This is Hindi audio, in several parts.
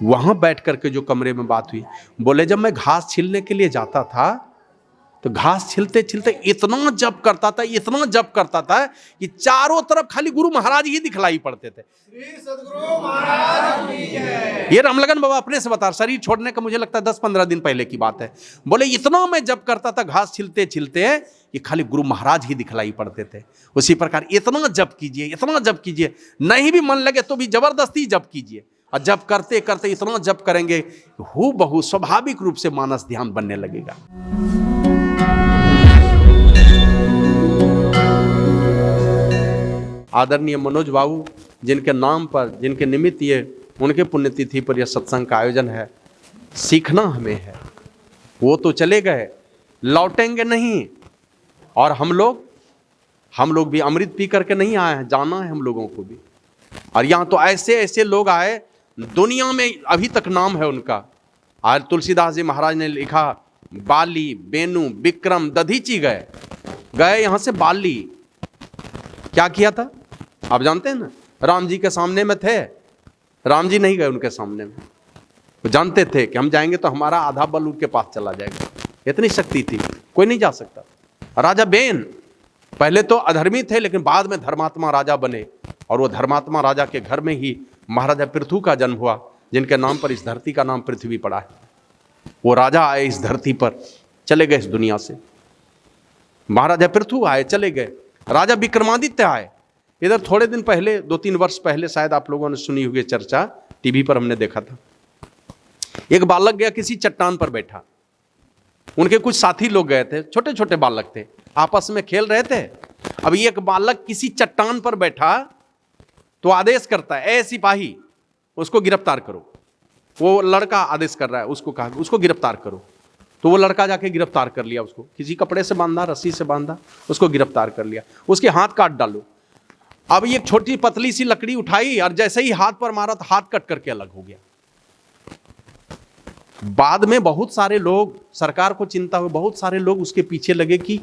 वहां बैठ करके जो कमरे में बात हुई, बोले जब मैं घास छीलने के लिए जाता था तो घास छिलते छिलते इतना जप करता था, इतना जप करता था कि चारों तरफ खाली गुरु महाराज ही दिखलाई पड़ते थे। श्री सद्गुरु महाराज की जय। ये रामलगन बाबा अपने से बता, शरीर छोड़ने का मुझे लगता है 10-15 दिन पहले की बात है। बोले इतना मैं जप करता था घास छिलते छिलते कि खाली गुरु महाराज ही दिखलाई पड़ते थे। उसी प्रकार इतना जप कीजिए, इतना जप कीजिए, नहीं भी मन लगे तो भी जबरदस्ती जप कीजिए, और जप करते करते इतना जप करेंगे हूँ बहु स्वाभाविक रूप से मानस ध्यान बनने लगेगा। आदरणीय मनोज बाबू जिनके नाम पर, जिनके निमित्त ये, उनके पुण्यतिथि पर यह सत्संग का आयोजन है। सीखना हमें है, वो तो चले गए, लौटेंगे नहीं, और हम लोग भी अमृत पी करके नहीं आए हैं, जाना है हम लोगों को भी। और यहाँ तो ऐसे ऐसे लोग आए, दुनिया में अभी तक नाम है उनका। आज तुलसीदास जी महाराज ने लिखा, बाली, बेनु, विक्रम, दधीची गए यहाँ से। बाली क्या किया था आप जानते हैं ना, राम जी के सामने में थे, राम जी नहीं गए उनके सामने में। वो जानते थे कि हम जाएंगे तो हमारा आधा बल उनके पास चला जाएगा, इतनी शक्ति थी, कोई नहीं जा सकता। राजा बेन पहले तो अधर्मी थे, लेकिन बाद में धर्मात्मा राजा बने, और वो धर्मात्मा राजा के घर में ही महाराजा पृथु का जन्म हुआ, जिनके नाम पर इस धरती का नाम पृथ्वी पड़ा है। वो राजा आए इस धरती पर, चले गए इस दुनिया से। महाराजा पृथु आए, चले गए। राजा विक्रमादित्य आए, इधर थोड़े दिन पहले, 2-3 वर्ष पहले शायद आप लोगों ने सुनी होगी चर्चा, टीवी पर हमने देखा था। एक बालक गया, किसी चट्टान पर बैठा, उनके कुछ साथी लोग गए थे, छोटे छोटे बालक थे, आपस में खेल रहे थे। अब एक बालक किसी चट्टान पर बैठा तो आदेश करता है, ए सिपाही उसको गिरफ्तार करो। वो लड़का आदेश कर रहा है, उसको कहा उसको गिरफ्तार करो। तो वो लड़का जाके गिरफ्तार कर लिया, उसको किसी कपड़े से बांधा, रस्सी से बांधा, उसको गिरफ्तार कर लिया। उसके हाथ काट डालो। अब ये छोटी पतली सी लकड़ी उठाई और जैसे ही हाथ पर मारा तो हाथ कट करके अलग हो गया। बाद में बहुत सारे लोग, सरकार को चिंता हुई, बहुत सारे लोग उसके पीछे लगे कि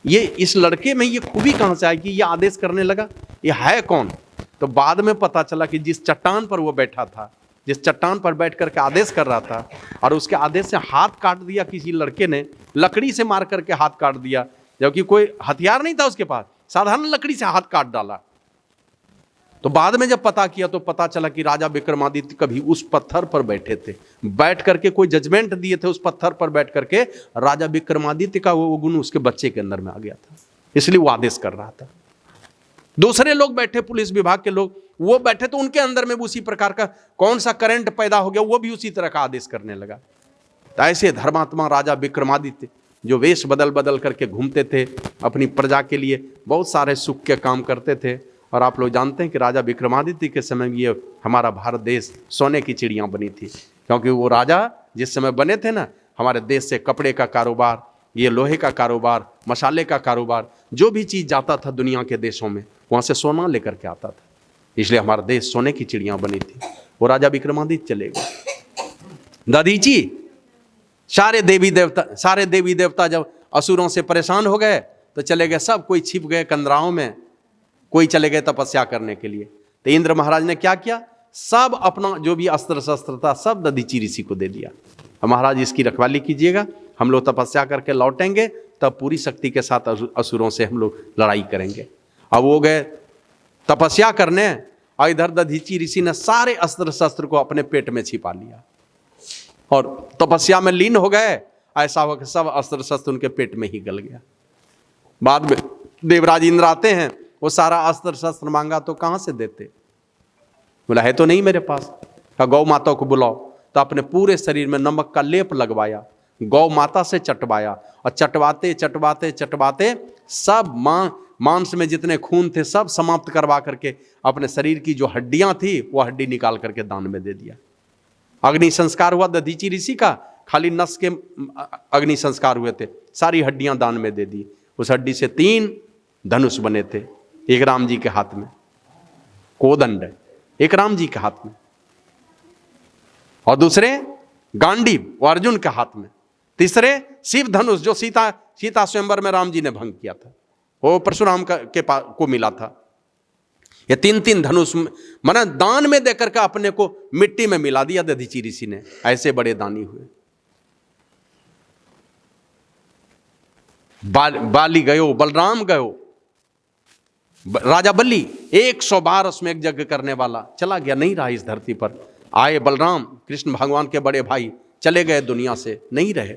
ये इस लड़के में ये खूबी कहां से आई कि ये आदेश करने लगा, ये है कौन। तो बाद में पता चला कि जिस चट्टान पर वो बैठा था, जिस चट्टान पर बैठ करके आदेश कर रहा था, और उसके आदेश से हाथ काट दिया किसी लड़के ने, लकड़ी से मार करके हाथ काट दिया, जबकि कोई हथियार नहीं था उसके पास, साधारण लकड़ी से हाथ काट डाला। तो बाद में जब पता किया तो पता चला कि राजा विक्रमादित्य कभी उस पत्थर पर बैठे थे, बैठ करके कोई जजमेंट दिए थे उस पत्थर पर बैठ करके। राजा विक्रमादित्य का वो गुण उसके बच्चे के अंदर में आ गया था, इसलिए वो आदेश कर रहा था। दूसरे लोग बैठे, पुलिस विभाग के लोग, वो बैठे तो उनके अंदर में भी उसी प्रकार का कौन सा करंट पैदा हो गया, वो भी उसी तरह का आदेश करने लगा। तो ऐसे धर्मात्मा राजा विक्रमादित्य जो वेश बदल बदल करके घूमते थे, अपनी प्रजा के लिए बहुत सारे सुख के काम करते थे। और आप लोग जानते हैं कि राजा विक्रमादित्य के समय में ये हमारा भारत देश सोने की चिड़िया बनी थी, क्योंकि वो राजा जिस समय बने थे ना, हमारे देश से कपड़े का कारोबार, ये लोहे का कारोबार, मसाले का कारोबार, जो भी चीज़ जाता था दुनिया के देशों में, वहाँ से सोना लेकर के आता था, इसलिए हमारा देश सोने की चिड़िया बनी थी। वो राजा विक्रमादित्य चले गए। दधीची, सारे देवी देवता जब असुरों से परेशान हो गए तो चले गए, सब कोई छिप गए कंदराओं में, कोई चले गए तपस्या करने के लिए। तो इंद्र महाराज ने क्या किया, सब अपना जो भी अस्त्र शस्त्र था सब दधीची ऋषि को दे दिया। महाराज इसकी रखवाली कीजिएगा, हम लोग तपस्या करके लौटेंगे तब पूरी शक्ति के साथ असुरों से हम लोग लड़ाई करेंगे। अब वो गए तपस्या करने, और इधर दधीची ऋषि ने सारे अस्त्र शस्त्र को अपने पेट में छिपा लिया और तपस्या में लीन हो गए। ऐसा हो कि सब अस्त्र शस्त्र उनके पेट में ही गल गया। बाद में देवराज इंद्र आते हैं, वो सारा अस्त्र शस्त्र मांगा तो कहां से देते, बोला है तो नहीं मेरे पास। कहा गौ माता को बुलाओ, तो अपने पूरे शरीर में नमक का लेप लगवाया, गौ माता से चटवाया, और चटवाते चटवाते चटवाते सब मांस में जितने खून थे सब समाप्त करवा करके अपने शरीर की जो हड्डियां थी वो हड्डी निकाल करके दान में दे दिया। अग्नि संस्कार हुआ दधीची ऋषि का, खाली नस के अग्नि संस्कार हुए थे, सारी हड्डियां दान में दे दी। उस हड्डी से 3 धनुष बने थे, एक राम जी के हाथ में कोदंड, एक राम जी के हाथ में, और दूसरे गांडीव वो अर्जुन के हाथ में, तीसरे शिव धनुष जो सीता स्वयंवर में राम जी ने भंग किया था, वो परशुराम को मिला था। ये 3-3 धनुष माना दान में देकर के अपने को मिट्टी में मिला दिया दधीची ऋषि ने, ऐसे बड़े दानी हुए। बाली गयो, बलराम गयो, राजा बलि 100 बार उसमें एक यज्ञ करने वाला चला गया, नहीं रहा इस धरती पर। आए बलराम, कृष्ण भगवान के बड़े भाई, चले गए दुनिया से, नहीं रहे।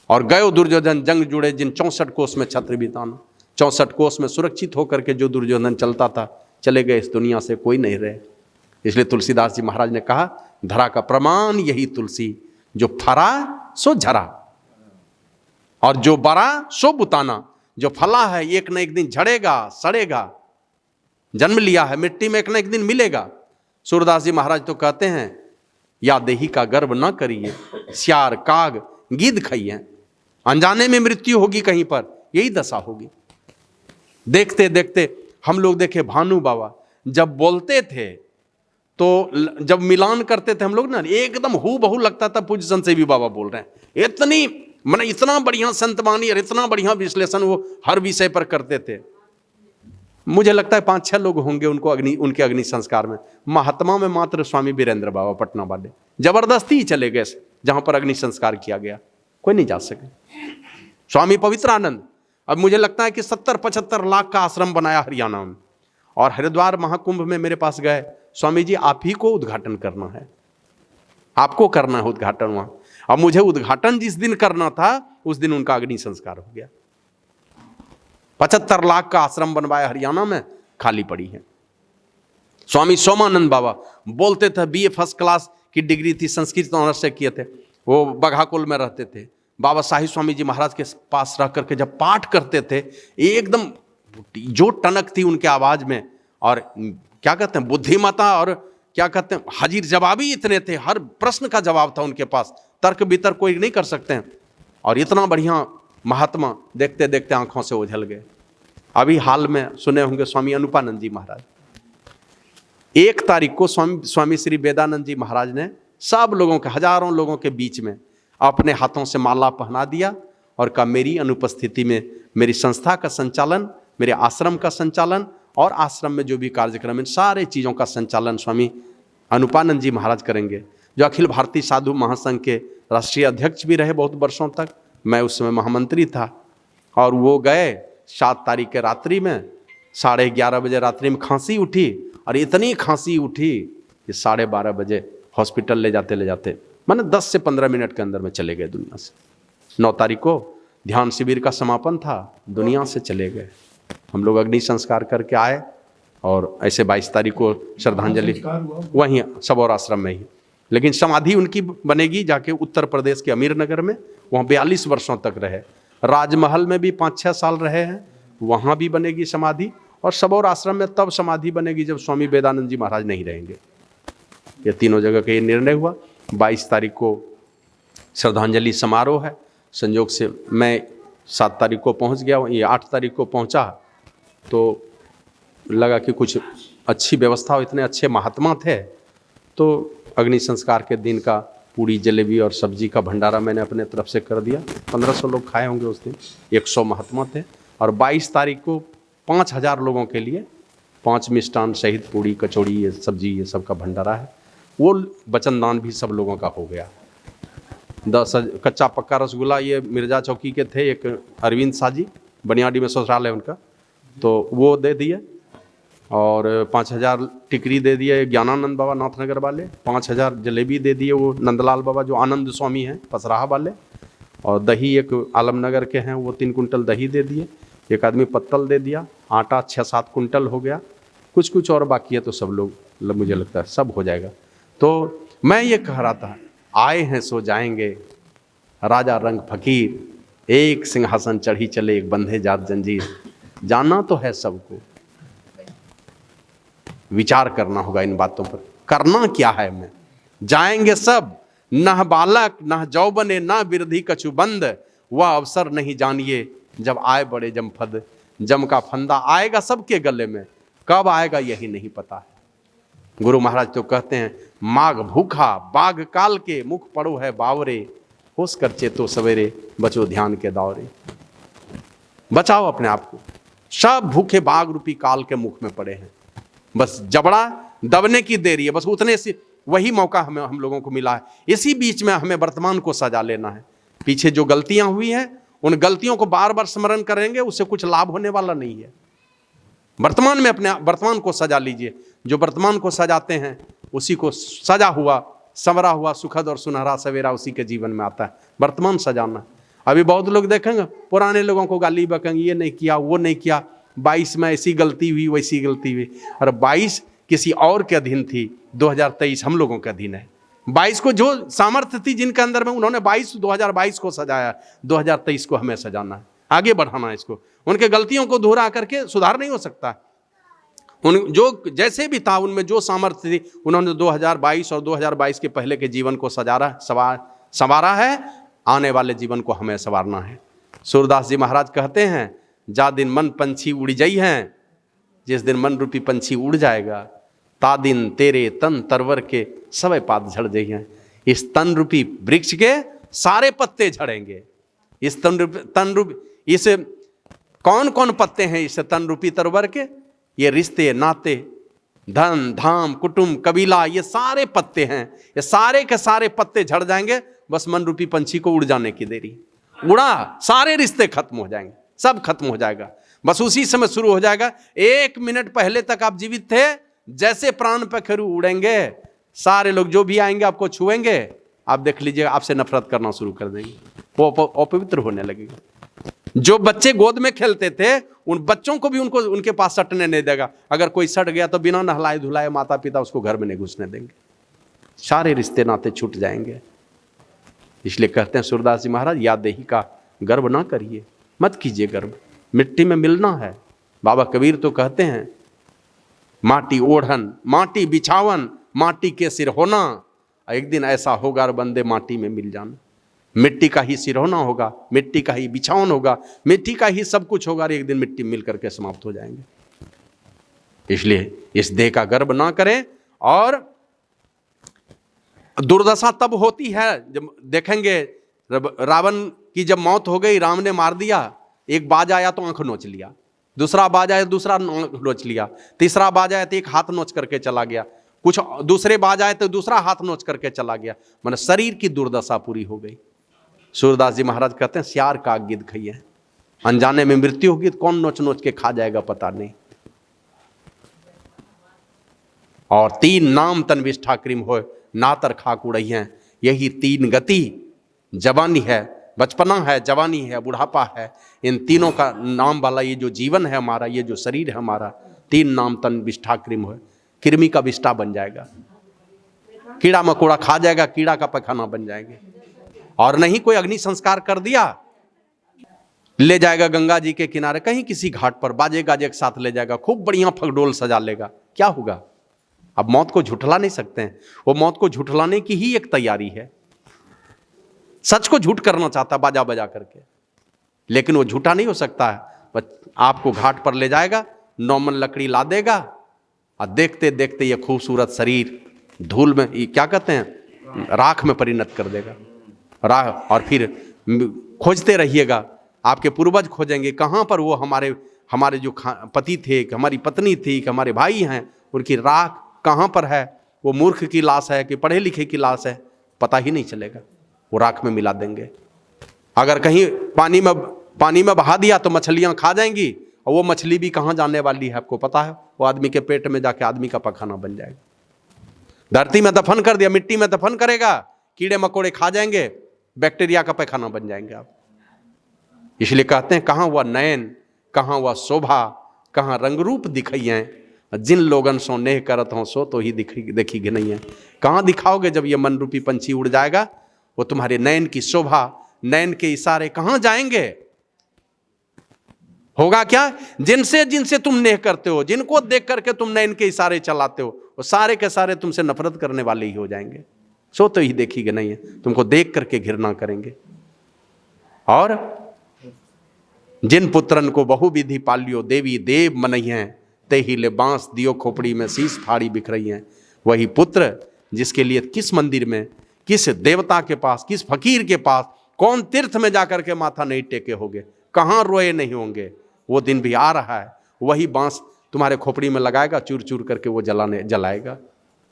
और गयो दुर्योधन, जंग जुड़े जिन 64 कोस में छत्र बिताना, 64 कोस में सुरक्षित होकर के जो दुर्योधन चलता था, चले गए इस दुनिया से, कोई नहीं रहे। इसलिए तुलसीदास जी महाराज ने कहा, धरा का प्रमाण यही तुलसी, जो फरा सो झरा और जो बरा सो बुताना। जो फला है एक न एक दिन झड़ेगा, सड़ेगा, जन्म लिया है मिट्टी में, एक न एक दिन मिलेगा। सूरदास जी महाराज तो कहते हैं, या देही का गर्व न करिए, श्यार काग गिद्ध खाइए, अनजाने में मृत्यु होगी कहीं पर, यही दशा होगी। देखते देखते हम लोग देखे भानु बाबा जब बोलते थे तो जब मिलान करते थे हम लोग ना, एकदम हू बहू लगता था पूज्य संत सेवी बाबा बोल रहे हैं। इतनी मैंने इतना बढ़िया संतवाणी और इतना बढ़िया विश्लेषण वो हर विषय पर करते थे। मुझे लगता है 5-6 लोग होंगे उनके अग्नि संस्कार में। महात्मा में मात्र स्वामी वीरेंद्र बाबा पटना वाले जबरदस्ती ही चले गए, जहां पर अग्नि संस्कार किया गया, कोई नहीं जा सके। स्वामी पवित्रानंद, अब मुझे लगता है कि 70-75 लाख का आश्रम बनाया हरियाणा में, और हरिद्वार महाकुंभ में मेरे पास गए, स्वामी जी आप ही को उद्घाटन करना है, आपको करना है उद्घाटन वहां। अब मुझे उद्घाटन जिस दिन करना था उस दिन उनका अग्नि संस्कार हो गया। 75 लाख का आश्रम बनवाया हरियाणा में, खाली पड़ी है। स्वामी सोमानंद बाबा बोलते थे, BA फर्स्ट क्लास की डिग्री थी, संस्कृत ऑनर्स से किए थे, वो बघाकुल में रहते थे। बाबा साहिब स्वामी जी महाराज के पास रह करके जब पाठ करते थे, एकदम जो टनक थी उनके आवाज में, और क्या कहते हैं बुद्धिमता, और क्या कहते हैं हाजिर जवाबी इतने थे, हर प्रश्न का जवाब था उनके पास, तर्क बितर्क कोई नहीं कर सकते हैं। और इतना बढ़िया महात्मा, देखते देखते आंखों से ओझल गए। अभी हाल में सुने होंगे स्वामी अनुपानंद जी महाराज, 1 तारीख को स्वामी श्री वेदानंद जी महाराज ने सब लोगों के, हजारों लोगों के बीच में अपने हाथों से माला पहना दिया और कहा, मेरी अनुपस्थिति में मेरी संस्था का संचालन, मेरे आश्रम का संचालन और आश्रम में जो भी कार्यक्रम है, सारे चीज़ों का संचालन स्वामी अनुपानंद जी महाराज करेंगे, जो अखिल भारतीय साधु महासंघ के राष्ट्रीय अध्यक्ष भी रहे बहुत वर्षों तक। मैं उस समय महामंत्री था, और वो गए 7 तारीख के रात्रि में, 11:30 बजे रात्रि में खांसी उठी, और इतनी खांसी उठी कि 12:30 बजे हॉस्पिटल ले जाते मैंने 10 से 15 मिनट के अंदर में चले गए दुनिया से। 9 तारीख को ध्यान शिविर का समापन था, दुनिया से चले गए। हम लोग अग्नि संस्कार करके आए, और ऐसे 22 तारीख को श्रद्धांजलि वहीं सबौर आश्रम में ही। लेकिन समाधि उनकी बनेगी जाके उत्तर प्रदेश के अमीर नगर में, वहाँ 42 वर्षों तक रहे। राजमहल में भी 5-6 साल रहे हैं, वहाँ भी बनेगी समाधि। और सबौर आश्रम में तब समाधि बनेगी जब स्वामी वेदानंद जी महाराज नहीं रहेंगे। ये तीनों जगह का ये निर्णय हुआ। 22 तारीख को श्रद्धांजलि समारोह है। संयोग से मैं 7 तारीख को पहुँच गया, ये 8 तारीख को पहुँचा, तो लगा कि कुछ अच्छी व्यवस्था हो, इतने अच्छे महात्मा थे। तो अग्नि संस्कार के दिन का पूड़ी जलेबी और सब्जी का भंडारा मैंने अपने तरफ से कर दिया। 1500 लोग खाए होंगे उस दिन, 100 महात्मा थे। और 22 तारीख को 5000 लोगों के लिए 5 मिष्टान सहित पूड़ी कचौड़ी ये सब्जी ये सब का भंडारा है। वो वचनदान भी सब लोगों का हो गया। 10 कच्चा पक्का रसगुल्ला ये मिर्जा चौकी के थे, एक अरविंद साजी, बनियाडी में ससुराल है उनका, तो वो दे दिए। और 5000 टिकरी दे दिए ज्ञानानंद बाबा नाथनगर वाले, 5000 जलेबी दे दिए वो नंदलाल बाबा जो आनंद स्वामी हैं पसराहा वाले। और दही एक आलमनगर के हैं, वो 3 कुंटल दही दे दिए। एक आदमी पत्तल दे दिया। आटा 6-7 कुंटल हो गया। कुछ और बाकी है, तो सब लोग मुझे लगता है सब हो जाएगा। तो मैं ये कह रहा था, आए हैं सो जाएंगे, राजा रंग फकीर, एक सिंहासन चढ़ी चले एक बंधे जात जंजीर। जाना तो है सबको, विचार करना होगा इन बातों पर। करना क्या है मैं, जाएंगे सब, न बालक न जौबने न बिरधी कछु बंद, वह अवसर नहीं जानिए जब आए बड़े जमफद। जम का फंदा आएगा सबके गले में, कब आएगा यही नहीं पता है। गुरु महाराज तो कहते हैं, माघ भूखा बाघ काल के, मुख पड़ो है बावरे, होश कर चेतो सवेरे, बचो ध्यान के दौरे। बचाओ अपने आप को, सब भूखे बाघ रूपी काल के मुख में पड़े हैं। बस जबड़ा दबने की देरी है, बस उतने से वही मौका हमें हम लोगों को मिला है। इसी बीच में हमें वर्तमान को सजा लेना है। पीछे जो गलतियां हुई हैं उन गलतियों को बार बार स्मरण करेंगे, उससे कुछ लाभ होने वाला नहीं है। वर्तमान में अपने वर्तमान को सजा लीजिए। जो वर्तमान को सजाते हैं उसी को सजा हुआ संवरा हुआ सुखद और सुनहरा सवेरा उसी के जीवन में आता है। वर्तमान सजाना। अभी बहुत लोग देखेंगे पुराने लोगों को गाली बकेंगे, ये नहीं किया वो नहीं किया, 22 में ऐसी गलती हुई वैसी गलती हुई। और 22 किसी और के अधीन थी, 2023 हम लोगों के अधीन है। 22 को जो सामर्थ्य थी जिनके अंदर में, उन्होंने 2022 को सजाया, 2023 को हमें सजाना है, आगे बढ़ाना है इसको। उनके गलतियों को दोहरा करके सुधार नहीं हो सकता। उन जो जैसे भी था उनमें जो सामर्थ्य थी उन्होंने 2022 और 2022 के पहले के जीवन को संवारा है। आने वाले जीवन को हमें संवारना है। सूरदास जी महाराज कहते हैं, जा दिन मन पंछी उड़ जाई हैं, जिस दिन मन रूपी पंछी उड़ जाएगा, ता दिन तेरे तन तरवर के सवे पात झड़ जाई हैं। इस तन रूपी वृक्ष के सारे पत्ते झड़ेंगे। इस तन रूपी इस कौन कौन पत्ते हैं इस तन रूपी तरवर के? ये रिश्ते नाते, धन धाम कुटुंब कबीला, ये सारे पत्ते हैं। ये सारे के सारे पत्ते झड़ जाएंगे, बस मन रूपी पंछी को उड़ जाने की देरी। उड़ा, सारे रिश्ते खत्म हो जाएंगे, सब खत्म हो जाएगा। बस उसी समय शुरू हो जाएगा। 1 मिनट पहले तक आप जीवित थे, जैसे प्राण पखेरु उड़ेंगे, सारे लोग जो भी आएंगे आपको छुएंगे, आप देख लीजिए आपसे नफरत करना शुरू कर देंगे, वो अपवित्र होने लगेगा। जो बच्चे गोद में खेलते थे उन बच्चों को भी उनके पास सटने नहीं देगा। अगर कोई सट गया तो बिना नहलाए धुलाए माता पिता उसको घर में नहीं घुसने देंगे। सारे रिश्ते नाते छूट जाएंगे। इसलिए कहते हैं सूरदास जी महाराज, या देही का गर्व ना करिए, मत कीजिए गर्व, मिट्टी में मिलना है। बाबा कबीर तो कहते हैं, माटी ओढ़न माटी बिछावन माटी के सिर होना, एक दिन ऐसा होगा बंदे माटी में मिल जाना। मिट्टी का ही सिरहोना होगा, मिट्टी का ही बिछावन होगा, मिट्टी का ही सब कुछ होगा, और एक दिन मिट्टी मिल करके समाप्त हो जाएंगे। इसलिए इस देह का गर्व ना करें। और दुर्दशा तब होती है जब देखेंगे रावण की जब मौत हो गई, राम ने मार दिया, एक बाज आया तो आंख नोच लिया, दूसरा बाज आया दूसरा आंख नोच लिया, तीसरा बाज आया तो एक हाथ नोच करके चला गया, कुछ दूसरे बाज आए तो दूसरा हाथ नोच करके चला गया। मतलब शरीर की दुर्दशा पूरी हो गई। सूरदास जी महाराज कहते हैं, सियार का गिद्ध खाइए, अनजाने में मृत्यु होगी तो कौन नोच नोच के खा जाएगा पता नहीं। और 3 नाम तन विष्ठा कृम हो, नातर खाक उड़ई हैं। यही 3 गति, जवानी है, बचपना है, जवानी है, बुढ़ापा है। इन तीनों का नाम वाला ये जो जीवन है हमारा, ये जो शरीर है हमारा, 3 नाम तन विष्ठा कृम हो, कृमि का विष्ठा बन जाएगा, कीड़ा मकोड़ा खा जाएगा, कीड़ा का पैखाना बन जाएंगे। और नहीं कोई अग्नि संस्कार कर दिया, ले जाएगा गंगा जी के किनारे, कहीं किसी घाट पर बाजे गाजे के साथ ले जाएगा, खूब बढ़िया फगडोल सजा लेगा, क्या होगा? अब मौत को झुठला नहीं सकते हैं, वो मौत को झुठलाने की ही एक तैयारी है। सच को झूठ करना चाहता बाजा बजा करके, लेकिन वो झूठा नहीं हो सकता है। आपको घाट पर ले जाएगा, नॉर्मल लकड़ी ला देगा, और देखते देखते ये खूबसूरत शरीर धूल में, क्या कहते हैं, राख में परिणत कर देगा। राख, और फिर खोजते रहिएगा, आपके पूर्वज खोजेंगे कहाँ पर वो हमारे जो पति थे, हमारी पत्नी थी, कि हमारे भाई हैं, उनकी राख कहाँ पर है। वो मूर्ख की लाश है कि पढ़े लिखे की लाश है, पता ही नहीं चलेगा, वो राख में मिला देंगे। अगर कहीं पानी में बहा दिया तो मछलियाँ खा जाएंगी, और वो मछली भी कहाँ जाने वाली है आपको पता है? वो आदमी के पेट में जाके आदमी का पखाना बन जाएगा। धरती में दफन कर दिया, मिट्टी में दफन करेगा, कीड़े मकोड़े खा जाएंगे, बैक्टीरिया का पैखाना बन जाएंगे आप। इसलिए कहते हैं, कहाँ हुआ नयन, कहाँ हुआ शोभा, कहाँ रंग रूप दिखाइए, जिन लोगन सो नेह करत हो सो तो ही देखी नहीं है। कहाँ दिखाओगे जब ये मन रूपी पंछी उड़ जाएगा? वो तुम्हारे नयन की शोभा, नयन के इशारे कहाँ जाएंगे? होगा क्या? जिनसे जिनसे तुम नेह करते हो, जिनको देख करके तुम नयन के इशारे चलाते हो, वो सारे के सारे तुमसे नफरत करने वाले ही हो जाएंगे, सो तो ही देखी नहीं है, तुमको देख करके घृणा करेंगे। और जिन पुत्रन को बहु विधि पालियो देवी देव मनई हैं, ते ही ले बांस दियो खोपड़ी में शीश फाड़ी बिखरई हैं। वही पुत्र जिसके लिए किस मंदिर में, किस देवता के पास, किस फकीर के पास, कौन तीर्थ में जाकर के माथा नहीं टेके होंगे, कहाँ रोए नहीं होंगे, वो दिन भी आ रहा है। वही बांस तुम्हारे खोपड़ी में लगाएगा, चूर चूर करके वो जलाएगा।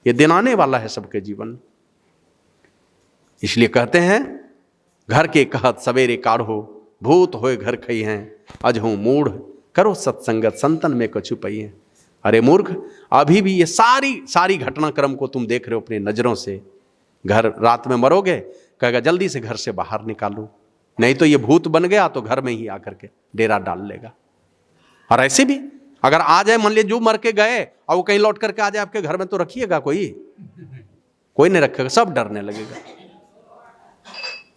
ये दिन आने वाला है सबके जीवन में। इसलिए कहते हैं घर के कहत सवेरे काढ़ो, भूत होए घर खई हैं, अजहू मूढ़ करो सत्संगत संतन में कछु पई हैं। अरे मूर्ख, अभी भी ये सारी घटनाक्रम को तुम देख रहे हो अपनी नजरों से। घर रात में मरोगे, कहेगा जल्दी से घर से बाहर निकालो, नहीं तो ये भूत बन गया तो घर में ही आकर के डेरा डाल लेगा। और ऐसे भी अगर आ जाए, मान लीजिए जो मर के गए और वो कहीं लौट करके आ जाए आपके घर में, तो रखिएगा? कोई नहीं रखेगा, सब डरने लगेगा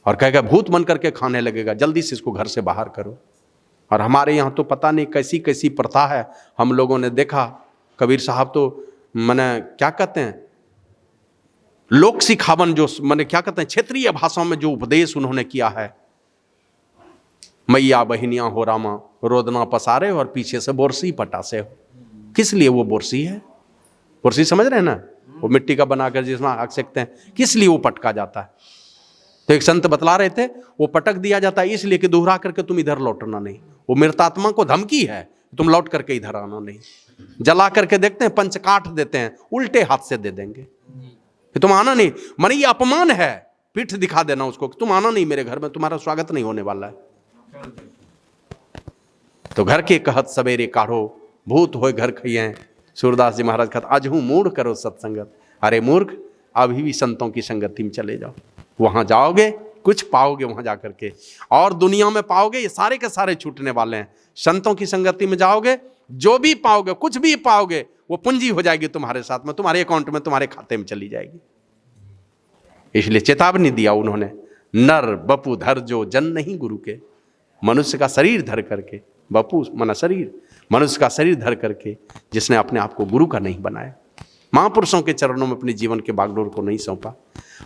और कहेगा भूत बन करके खाने लगेगा, जल्दी से इसको घर से बाहर करो। और हमारे यहाँ तो पता नहीं कैसी कैसी प्रथा है, हम लोगों ने देखा। कबीर साहब तो मैंने क्या कहते हैं, लोक सिखावन, जो मैंने क्या कहते हैं, क्षेत्रीय भाषा में जो उपदेश उन्होंने किया है, मैया बहिनियां हो रामा, रोदना पसारे और पीछे से बोरसी पटासे हो। किस लिए वो बोरसी है? बोरसी समझ रहे हैं ना, वो मिट्टी का बनाकर जिसमें आग सेकते हैं, किस लिए वो पटका जाता है? तो एक संत बतला रहे थे, वो पटक दिया जाता है इसलिए कि दोहरा करके तुम इधर लौटना नहीं। वो मृतात्मा को धमकी है, तुम लौट करके इधर आना नहीं। जला करके देखते हैं, पंच काट देते हैं, उल्टे हाथ से दे देंगे कि तुम आना नहीं। माने ये अपमान है, पीठ दिखा देना उसको कि तुम आना नहीं मेरे घर में, तुम्हारा स्वागत नहीं होने वाला है। तो घर के कहत सवेरे काढ़ो, भूत होए घर खइएं। सूरदास जी महाराज कहते अजहू मूढ़ करो सत्संगत। अरे मूर्ख, अभी भी संतों की संगति में चले जाओ, वहां जाओगे कुछ पाओगे वहां जाकर के, और दुनिया में पाओगे ये सारे के सारे छूटने वाले हैं। संतों की संगति में जाओगे, जो भी पाओगे, कुछ भी पाओगे, वो पूंजी हो जाएगी तुम्हारे साथ में, तुम्हारे अकाउंट में, तुम्हारे खाते में चली जाएगी। इसलिए चेतावनी दिया उन्होंने, नर बपू धर जो जन नहीं गुरु के। मनुष्य का शरीर धर करके, बपू मना शरीर, मनुष्य का शरीर धर करके जिसने अपने आप को गुरु का नहीं बनाया, महापुरुषों के चरणों में अपने जीवन के बागडोर को नहीं सौंपा।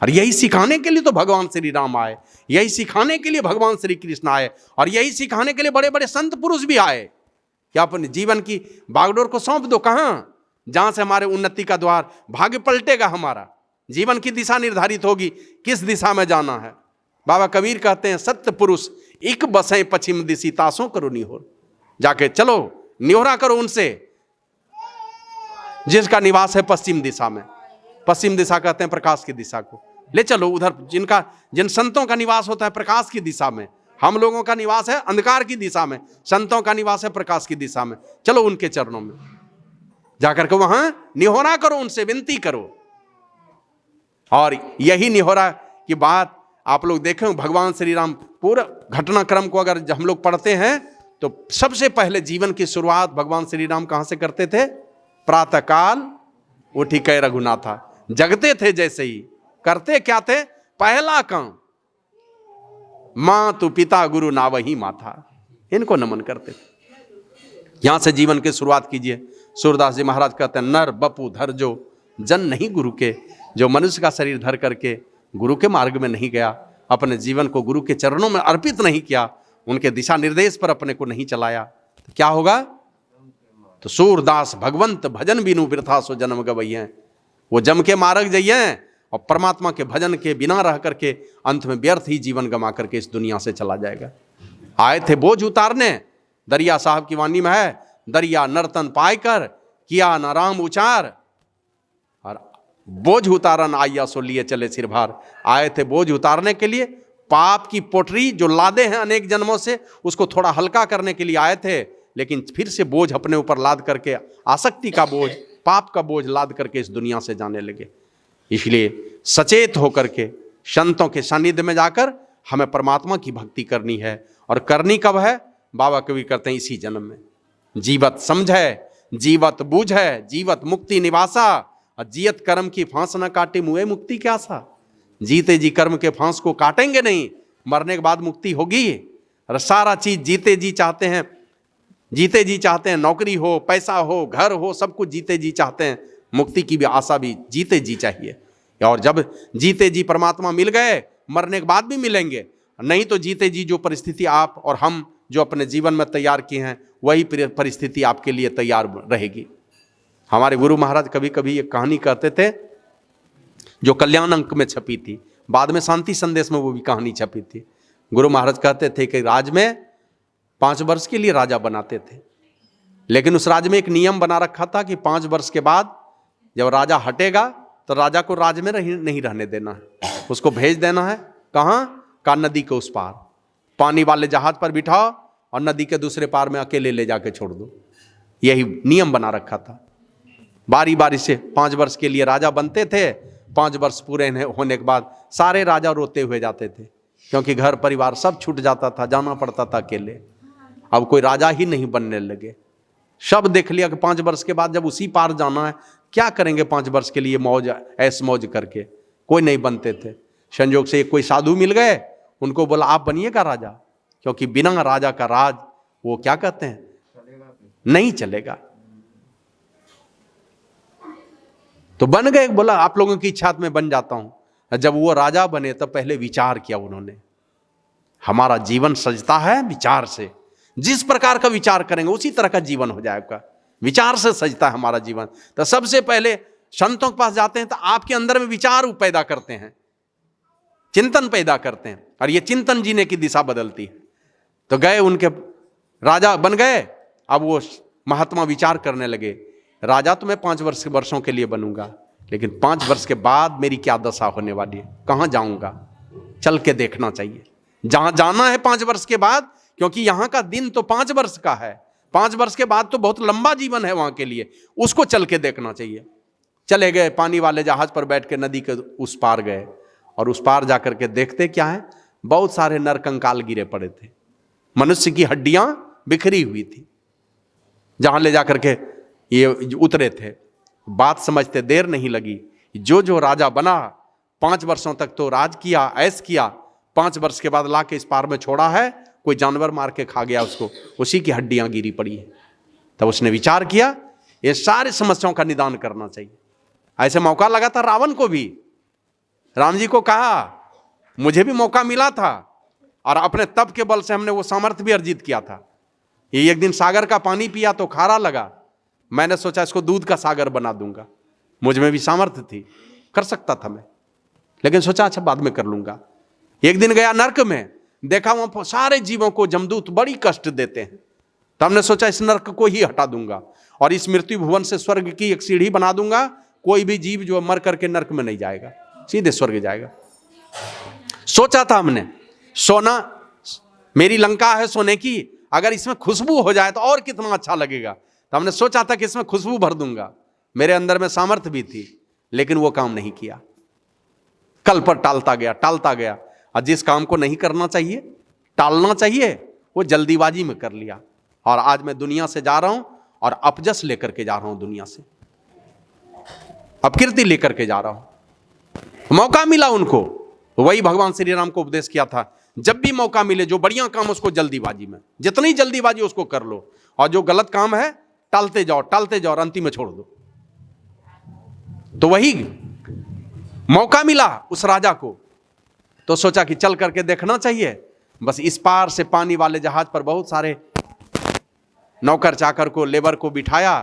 और यही सिखाने के लिए तो भगवान श्री राम आए, यही सिखाने के लिए भगवान श्री कृष्ण आए, और यही सिखाने के लिए बड़े बड़े संत पुरुष भी आए कि अपने जीवन की बागडोर को सौंप दो। कहाँ? जहां से हमारे उन्नति का द्वार, भाग्य पलटेगा, हमारा जीवन की दिशा निर्धारित होगी, किस दिशा में जाना है। बाबा कबीर कहते हैं, सत्य पुरुष एक बसें पश्चिम दिशी, तासों करो निहोर। जाके चलो निहोरा करो उनसे जिसका निवास है पश्चिम दिशा में। पश्चिम दिशा कहते हैं प्रकाश की दिशा को, ले चलो उधर, जिन संतों का निवास होता है प्रकाश की दिशा में। हम लोगों का निवास है अंधकार की दिशा में, संतों का निवास है प्रकाश की दिशा में। चलो उनके चरणों में जाकर के वहां निहोरा करो, उनसे विनती करो। और यही निहोरा की बात आप लोग देखें, भगवान श्री राम पूरा घटनाक्रम को अगर हम लोग पढ़ते हैं तो सबसे पहले जीवन की शुरुआत भगवान श्री राम कहां से करते थे? प्रातः काल उठी कै रघुनाथा। जगते थे जैसे ही, करते क्या थे? पहला काम मां तू पिता गुरु ना वही माथा, इनको नमन करते थे। यहां से जीवन की शुरुआत कीजिए। सूरदास जी महाराज कहते हैं, नर बपू धर जो जन नहीं गुरु के। जो मनुष्य का शरीर धर करके गुरु के मार्ग में नहीं गया, अपने जीवन को गुरु के चरणों में अर्पित नहीं किया, उनके दिशा निर्देश पर अपने को नहीं चलाया, तो क्या होगा? तो सूरदास भगवंत भजन बिनु वृथा सो जन्म गवैये। वो जम के मार्ग जाइए और परमात्मा के भजन के बिना रह करके अंत में व्यर्थ ही जीवन गंवा करके इस दुनिया से चला जाएगा। आए थे बोझ उतारने, दरिया साहब की वाणी में है, दरिया नर्तन पाए कर किया न राम उचार, और बोझ उतारन आया सो लिए चले सिर भार। आए थे बोझ उतारने के लिए, पाप की पोटरी जो लादे हैं अनेक जन्मों से, उसको थोड़ा हल्का करने के लिए आए थे, लेकिन फिर से बोझ अपने ऊपर लाद करके, आसक्ति का बोझ, पाप का बोझ लाद करके इस दुनिया से जाने लगे। इसलिए सचेत होकर के संतों के सानिध्य में जाकर हमें परमात्मा की भक्ति करनी है। और करनी कब है? बाबा कबीर करते हैं इसी जन्म में। जीवत समझे, जीवत बूझे, जीवत मुक्ति निवासा, और जियत कर्म की फांस न काटे मुए मुक्ति क्या सा। जीते जी कर्म के फांस को काटेंगे नहीं, मरने के बाद मुक्ति होगी। और सारा चीज जीते जी चाहते हैं, जीते जी चाहते हैं, नौकरी हो, पैसा हो, घर हो, सब कुछ जीते जी चाहते हैं। मुक्ति की भी आशा भी जीते जी चाहिए। और जब जीते जी परमात्मा मिल गए, मरने के बाद भी मिलेंगे। नहीं तो जीते जी जो परिस्थिति आप और हम जो अपने जीवन में तैयार किए हैं, वही परिस्थिति आपके लिए तैयार रहेगी। हमारे गुरु महाराज कभी कभी एक कहानी कहते थे जो कल्याण अंक में छपी थी, बाद में शांति संदेश में वो भी कहानी छपी थी। गुरु महाराज कहते थे कि राज में 5 वर्ष के लिए राजा बनाते थे, लेकिन उस राज्य में एक नियम बना रखा था कि 5 वर्ष के बाद जब राजा हटेगा तो राजा को राज्य में नहीं रहने देना है, उसको भेज देना है। कहाँ? का नदी के उस पार, पानी वाले जहाज पर बिठाओ और नदी के दूसरे पार में अकेले ले जाके छोड़ दो। यही नियम बना रखा था। बारी बारी से 5 वर्ष के लिए राजा बनते थे। 5 वर्ष पूरे होने के बाद सारे राजा रोते हुए जाते थे, क्योंकि घर परिवार सब छूट जाता था, जाना पड़ता था अकेले। अब कोई राजा ही नहीं बनने लगे। सब देख लिया कि 5 वर्ष के बाद जब उसी पार जाना है, क्या करेंगे 5 वर्ष के लिए मौज ऐश मौज करके। कोई नहीं बनते थे। संयोग से एक कोई साधु मिल गए, उनको बोला आप बनिएगा राजा, क्योंकि बिना राजा का राज वो क्या कहते हैं, नहीं चलेगा। तो बन गए। बोला आप लोगों की इच्छा में बन जाता हूं। जब वो राजा बने तब पहले विचार किया उन्होंने, हमारा जीवन सजता है विचार से। जिस प्रकार का विचार करेंगे उसी तरह का जीवन हो जाएगा। विचार से सजता है हमारा जीवन। तो सबसे पहले संतों के पास जाते हैं तो आपके अंदर में विचार पैदा करते हैं, चिंतन पैदा करते हैं, और ये चिंतन जीने की दिशा बदलती है। तो गए, उनके राजा बन गए। अब वो महात्मा विचार करने लगे, राजा तो मैं 5 वर्षों के लिए बनूंगा, लेकिन 5 वर्ष के बाद मेरी क्या दशा होने वाली है, कहाँ जाऊंगा, चल के देखना चाहिए। जहां जाना है 5 वर्ष के बाद, क्योंकि यहां का दिन तो 5 वर्ष का है, 5 वर्ष के बाद तो बहुत लंबा जीवन है वहां के लिए, उसको चल के देखना चाहिए। चले गए, पानी वाले जहाज पर बैठ के नदी के उस पार गए, और उस पार जाकर के देखते क्या है, बहुत सारे नरकंकाल गिरे पड़े थे, मनुष्य की हड्डियां बिखरी हुई थी। जहां ले जाकर के ये उतरे थे, बात समझते देर नहीं लगी। जो जो राजा बना 5 वर्षों तक तो राज किया, ऐश किया, 5 वर्ष के बाद ला के इस पार में छोड़ा है, कोई जानवर मार के खा गया उसको, उसी की हड्डियां गिरी पड़ी है। तब उसने विचार किया ये सारे समस्याओं का निदान करना चाहिए। ऐसे मौका लगा था रावण को भी। राम जी को कहा मुझे भी मौका मिला था, और अपने तप के बल से हमने वो सामर्थ्य भी अर्जित किया था। ये एक दिन सागर का पानी पिया तो खारा लगा, मैंने सोचा इसको दूध का सागर बना दूंगा। मुझ में भी सामर्थ्य थी, कर सकता था मैं, लेकिन सोचा अच्छा बाद में कर लूंगा। एक दिन गया नर्क में, देखा वहां सारे जीवों को जमदूत बड़ी कष्ट देते हैं। तो हमने सोचा इस नर्क को ही हटा दूंगा और इस मृत्यु भुवन से स्वर्ग की एक सीढ़ी बना दूंगा। कोई भी जीव जो मर करके नर्क में नहीं जाएगा, सीधे स्वर्ग जाएगा। सोचा था हमने, सोना मेरी लंका है सोने की, अगर इसमें खुशबू हो जाए तो और कितना अच्छा लगेगा। तो हमने सोचा था कि इसमें खुशबू भर दूंगा, मेरे अंदर में सामर्थ्य भी थी, लेकिन वो काम नहीं किया। कल पर टालता गया, और जिस काम को नहीं करना चाहिए, टालना चाहिए, वो जल्दीबाजी में कर लिया। और आज मैं दुनिया से जा रहा हूं और अपजस लेकर के जा रहा हूं, दुनिया से अपकीर्ति लेकर के जा रहा हूं। मौका मिला उनको, वही भगवान श्री राम को उपदेश किया था, जब भी मौका मिले जो बढ़िया काम उसको जल्दीबाजी में, जितनी जल्दीबाजी उसको कर लो, और जो गलत काम है टालते जाओ और अंतिम में छोड़ दो। तो वही मौका मिला उस राजा को, तो सोचा कि चल करके देखना चाहिए। बस इस पार से पानी वाले जहाज पर बहुत सारे नौकर चाकर को, लेबर को बिठाया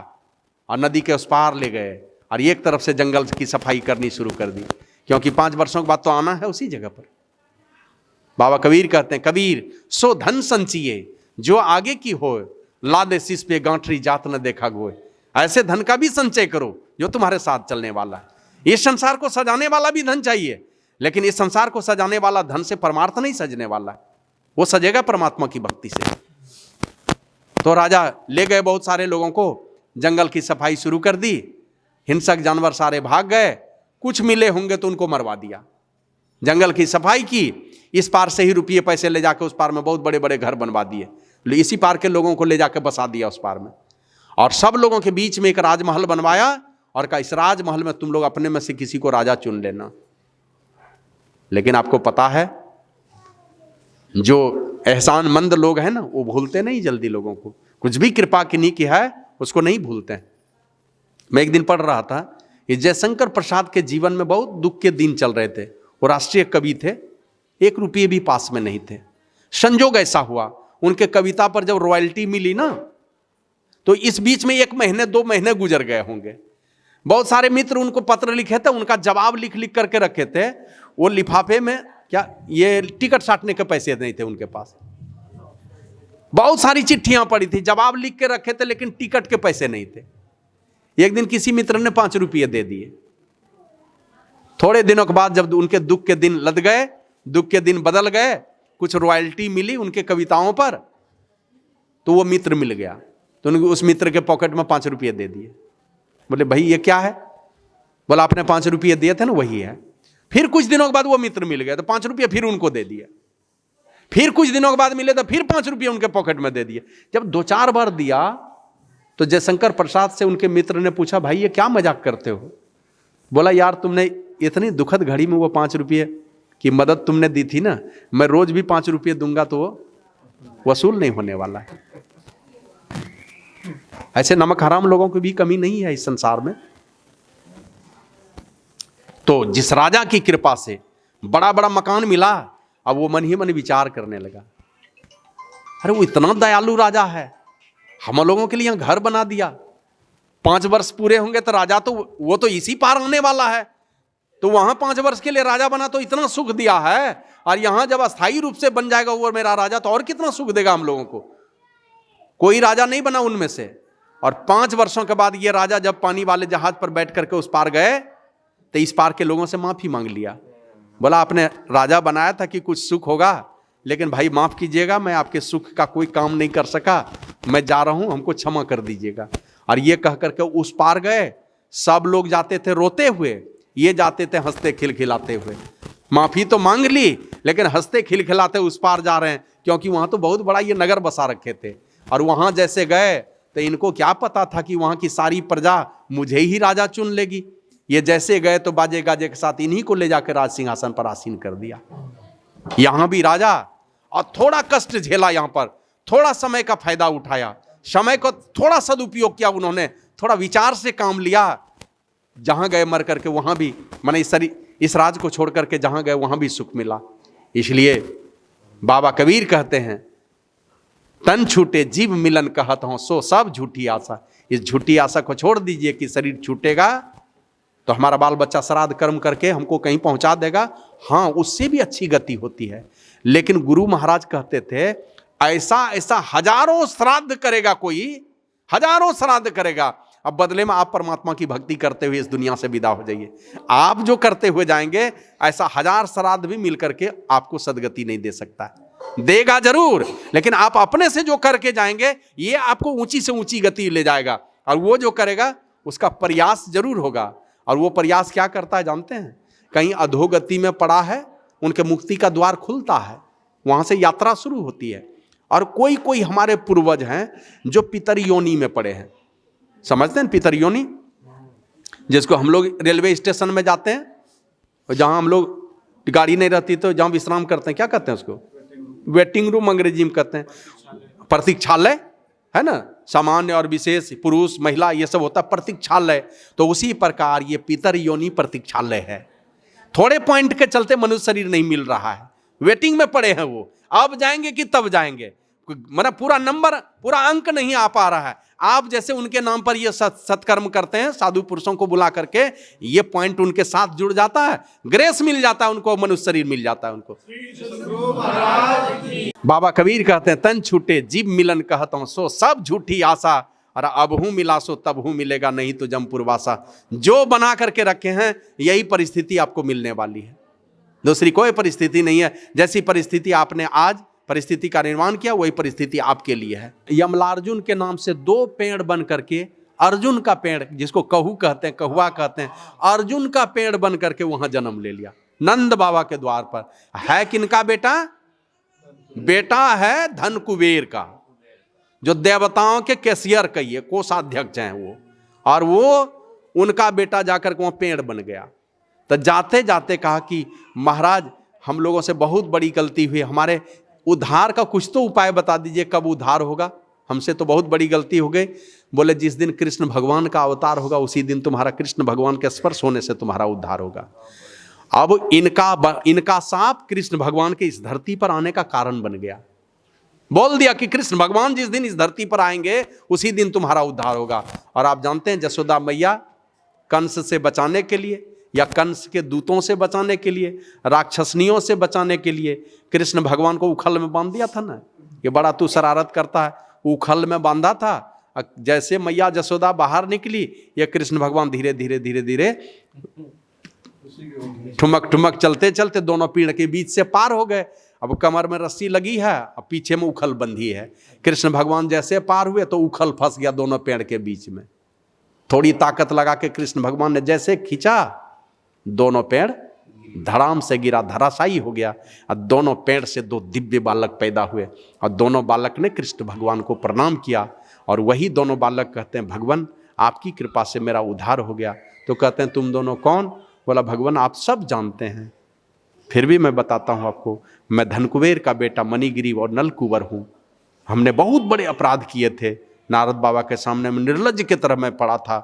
और नदी के उस पार ले गए, और एक तरफ से जंगल की सफाई करनी शुरू कर दी, क्योंकि 5 वर्षों के बाद तो आना है उसी जगह पर। बाबा कबीर कहते हैं, कबीर सो धन संचिए जो आगे की हो, लादे शीश पे गांठरी जात न देखा गोए। ऐसे धन का भी संचय करो जो तुम्हारे साथ चलने वाला है। इस संसार को सजाने वाला भी धन चाहिए, लेकिन इस संसार को सजाने वाला धन से परमार्थ नहीं सजने वाला है, वो सजेगा परमात्मा की भक्ति से। तो राजा ले गए बहुत सारे लोगों को, जंगल की सफाई शुरू कर दी। हिंसक जानवर सारे भाग गए, कुछ मिले होंगे तो उनको मरवा दिया। जंगल की सफाई की, इस पार से ही रुपये पैसे ले जाकर उस पार में बहुत बड़े बड़े घर बनवा दिए, इसी पार के लोगों को ले जाकर बसा दिया उस पार में। और सब लोगों के बीच में एक राजमहल बनवाया और कहा इस राजमहल में तुम लोग अपने में से किसी को राजा चुन लेना। लेकिन आपको पता है जो एहसानमंद लोग हैं ना, वो भूलते नहीं जल्दी लोगों को, कुछ भी कृपा की की है उसको नहीं भूलते हैं। मैं एक दिन पढ़ रहा था कि जयशंकर प्रसाद के जीवन में बहुत दुख के दिन चल रहे थे। वो राष्ट्रीय कवि थे, 1 रुपये भी पास में नहीं थे। संजोग ऐसा हुआ, उनके कविता पर जब रॉयल्टी मिली ना, तो इस बीच में 1 महीने 2 महीने गुजर गए होंगे। बहुत सारे मित्र उनको पत्र लिखे थे, उनका जवाब लिख लिख करके रखे थे। वो लिफाफे में क्या, ये टिकट साटने के पैसे नहीं थे उनके पास। बहुत सारी चिट्ठियां पड़ी थी, जवाब लिख के रखे थे, लेकिन टिकट के पैसे नहीं थे। एक दिन किसी मित्र ने 5 रुपये दे दिए। थोड़े दिनों के बाद जब उनके दुख के दिन लद गए, दुख के दिन बदल गए, कुछ रॉयल्टी मिली उनके कविताओं पर, तो वो मित्र मिल गया, तो उस मित्र के पॉकेट में 5 रुपये दे दिए। बोले भाई ये क्या है? बोला आपने 5 रुपये दिए थे ना, वही है। फिर कुछ दिनों के बाद वो मित्र मिल गया, तो 5 रुपये फिर उनको दे दिए। फिर कुछ दिनों के बाद मिले तो फिर 5 रुपये उनके पॉकेट में दे दिए। जब 2-4 बार दिया तो जयशंकर प्रसाद से उनके मित्र ने पूछा, भाई ये क्या मजाक करते हो? बोला यार तुमने इतनी दुखद घड़ी में वो 5 रुपये की मदद तुमने दी थी ना, मैं रोज भी 5 रुपये दूंगा तो वो वसूल नहीं होने वाला है। ऐसे नमक हराम लोगों की भी कमी नहीं है इस संसार में। तो जिस राजा की कृपा से बड़ा बड़ा मकान मिला, अब वो मन ही मन विचार करने लगा, अरे वो इतना दयालु राजा है, हम लोगों के लिए यहां घर बना दिया। 5 वर्ष पूरे होंगे तो राजा तो वो तो इसी पार आने वाला है, तो वहां 5 वर्ष के लिए राजा बना तो इतना सुख दिया है, और यहां जब अस्थायी रूप से बन जाएगा वो मेरा राजा तो और कितना सुख देगा हम लोगों को। कोई राजा नहीं बना उनमें से। और 5 वर्षों के बाद ये राजा जब पानी वाले जहाज पर बैठ करके उस पार गए तो इस पार के लोगों से माफी मांग लिया। बोला आपने राजा बनाया था कि कुछ सुख होगा, लेकिन भाई माफ कीजिएगा, मैं आपके सुख का कोई काम नहीं कर सका, मैं जा रहा हूं, हमको क्षमा कर दीजिएगा। और ये कह करके उस पार गए। सब लोग जाते थे रोते हुए, ये जाते थे हंसते खिलखिलाते हुए। माफी तो मांग ली, लेकिन हंसते खिलखिलाते उस पार जा रहे हैं, क्योंकि वहां तो बहुत बड़ा ये नगर बसा रखे थे। और वहां जैसे गए तो इनको क्या पता था कि वहां की सारी प्रजा मुझे ही राजा चुन लेगी। ये जैसे गए तो बाजे गाजे के साथ इन्हीं को ले जाकर राज सिंहासन पर आसीन कर दिया। यहां भी राजा, और थोड़ा कष्ट झेला, यहां पर थोड़ा समय का फायदा उठाया, समय को थोड़ा सदुपयोग किया उन्होंने, थोड़ा विचार से काम लिया। जहां गए मर करके वहां भी, माने इस राज को छोड़ करके जहां गए वहां भी सुख मिला। इसलिए बाबा कबीर कहते हैं, तन छूटे जीव मिलन कहत हूं, सो सब झूठी आशा। इस झूठी आशा को छोड़ दीजिए कि शरीर छूटेगा तो हमारा बाल बच्चा श्राद्ध कर्म करके हमको कहीं पहुंचा देगा। हाँ, उससे भी अच्छी गति होती है। लेकिन गुरु महाराज कहते थे, ऐसा ऐसा हजारों श्राद्ध करेगा कोई, हजारों श्राद्ध करेगा, अब बदले में आप परमात्मा की भक्ति करते हुए इस दुनिया से विदा हो जाइए। आप जो करते हुए जाएंगे, ऐसा 1000 श्राद्ध भी मिल करके आपको सदगति नहीं दे सकता है। देगा जरूर, लेकिन आप अपने से जो करके जाएंगे ये आपको ऊंची से ऊंची गति ले जाएगा। और वो जो करेगा उसका प्रयास जरूर होगा। और वो प्रयास क्या करता है जानते हैं? कहीं अधोगति में पड़ा है, उनके मुक्ति का द्वार खुलता है, वहां से यात्रा शुरू होती है। और कोई कोई हमारे पूर्वज हैं जो पितर योनि में पड़े हैं, समझते हैं पितर योनि, जिसको हम लोग रेलवे स्टेशन में जाते हैं, जहां हम लोग गाड़ी नहीं रहती तो जहां विश्राम करते हैं, क्या कहते हैं उसको? वेटिंग रूम अंग्रेजी में कहते हैं। प्रतीक्षालय है ना, सामान्य और विशेष, पुरुष महिला ये सब होता है प्रतीक्षालय। तो उसी प्रकार ये पितर योनि प्रतीक्षालय है। थोड़े पॉइंट के चलते मनुष्य शरीर नहीं मिल रहा है, वेटिंग में पड़े हैं वो, अब जाएंगे कि तब जाएंगे, मतलब पूरा नंबर, पूरा अंक नहीं आ पा रहा है। आप जैसे उनके नाम पर ये सत्कर्म करते हैं, साधु पुरुषों को बुला करके, ये पॉइंट उनके साथ जुड़ जाता है, ग्रेस मिल जाता है उनको, मनुष्य शरीर मिल जाता है उनको। बाबा कबीर कहते हैं, तन छूटे जीव मिलन कहता हूं, सो सब झूठी आशा, और अब हूं मिला सो तब हूं मिलेगा, नहीं तो जमपुर वासा। जो बना करके रखे हैं यही परिस्थिति आपको मिलने वाली है, दूसरी कोई परिस्थिति नहीं है। जैसी परिस्थिति आपने आज परिस्थिति का निर्माण किया, वही परिस्थिति आपके लिए है। यमलार्जुन के नाम से 2 पेड़ बन करके, अर्जुन का पेड़ जिसको कहू कहते हैं, कहुआ कहते हैं, अर्जुन का पेड़ बन करके वहां जन्म ले लिया नंद बाबा के द्वार पर। है किनका बेटा? बेटा है धन कुबेर का, जो देवताओं के कैशियर कहिए, कोषाध्यक्ष हैं वो, और वो उनका बेटा जाकर के वहां पेड़ बन गया। तो जाते जाते कहा कि महाराज हम लोगों से बहुत बड़ी गलती हुई, हमारे उद्धार का कुछ तो उपाय बता दीजिए, कब उद्धार होगा, हमसे तो बहुत बड़ी गलती हो गई। बोले जिस दिन कृष्ण भगवान का अवतार होगा उसी दिन तुम्हारा कृष्ण भगवान के स्पर्श होने से तुम्हारा उद्धार होगा। अब इनका साप कृष्ण भगवान के इस धरती पर आने का कारण बन गया। बोल दिया कि कृष्ण भगवान जिस दिन इस धरती पर आएंगे उसी दिन तुम्हारा उद्धार होगा। और आप जानते हैं जसोदा मैया कंस से बचाने के लिए, या कंस के दूतों से बचाने के लिए, राक्षसनियों से बचाने के लिए कृष्ण भगवान को उखल में बांध दिया था ना, ये बड़ा तू शरारत करता है। उखल में बांधा था, जैसे मैया जसोदा बाहर निकली, ये कृष्ण भगवान धीरे धीरे धीरे धीरे ठुमक ठुमक चलते चलते दोनों पीढ़ के बीच से पार हो गए। अब कमर में रस्सी लगी है, अब पीछे में उखल बंधी है। कृष्ण भगवान जैसे पार हुए तो उखल फंस गया दोनों पेड़ के बीच में। थोड़ी ताकत लगा के कृष्ण भगवान ने जैसे खींचा, दोनों पेड़ धड़ाम से गिरा, धराशायी हो गया। और दोनों पेड़ से दो दिव्य बालक पैदा हुए, और दोनों बालक ने कृष्ण भगवान को प्रणाम किया। और वही दोनों बालक कहते हैं, भगवान आपकी कृपा से मेरा उद्धार हो गया। तो कहते हैं, तुम दोनों कौन? बोला, भगवान आप सब जानते हैं, फिर भी मैं बताता हूँ आपको। मैं धनकुबेर का बेटा मणिगिरी और नलकुबर हूँ। हमने बहुत बड़े अपराध किए थे। नारद बाबा के सामने में निर्लज्ज की तरह मैं पड़ा था।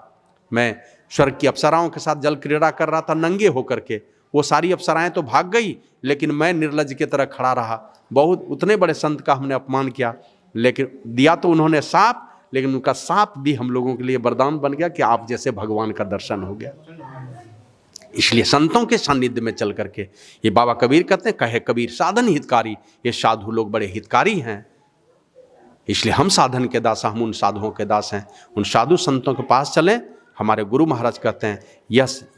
मैं स्वर्ग की अप्सराओं के साथ जल क्रीड़ा कर रहा था नंगे होकर के। वो सारी अप्सराएं तो भाग गई, लेकिन मैं निर्लज्ज की तरह खड़ा रहा। बहुत उतने बड़े संत का हमने अपमान किया, लेकिन दिया तो उन्होंने साप, लेकिन उनका साप भी हम लोगों के लिए वरदान बन गया कि आप जैसे भगवान का दर्शन हो गया। इसलिए संतों के सानिध्य में चल करके, ये बाबा कबीर कहते हैं, कहे कबीर साधन हितकारी, ये साधु लोग बड़े हितकारी हैं। इसलिए हम साधन के दास, हम उन साधुओं के दास हैं। उन साधु संतों के पास चलें। हमारे गुरु महाराज कहते हैं,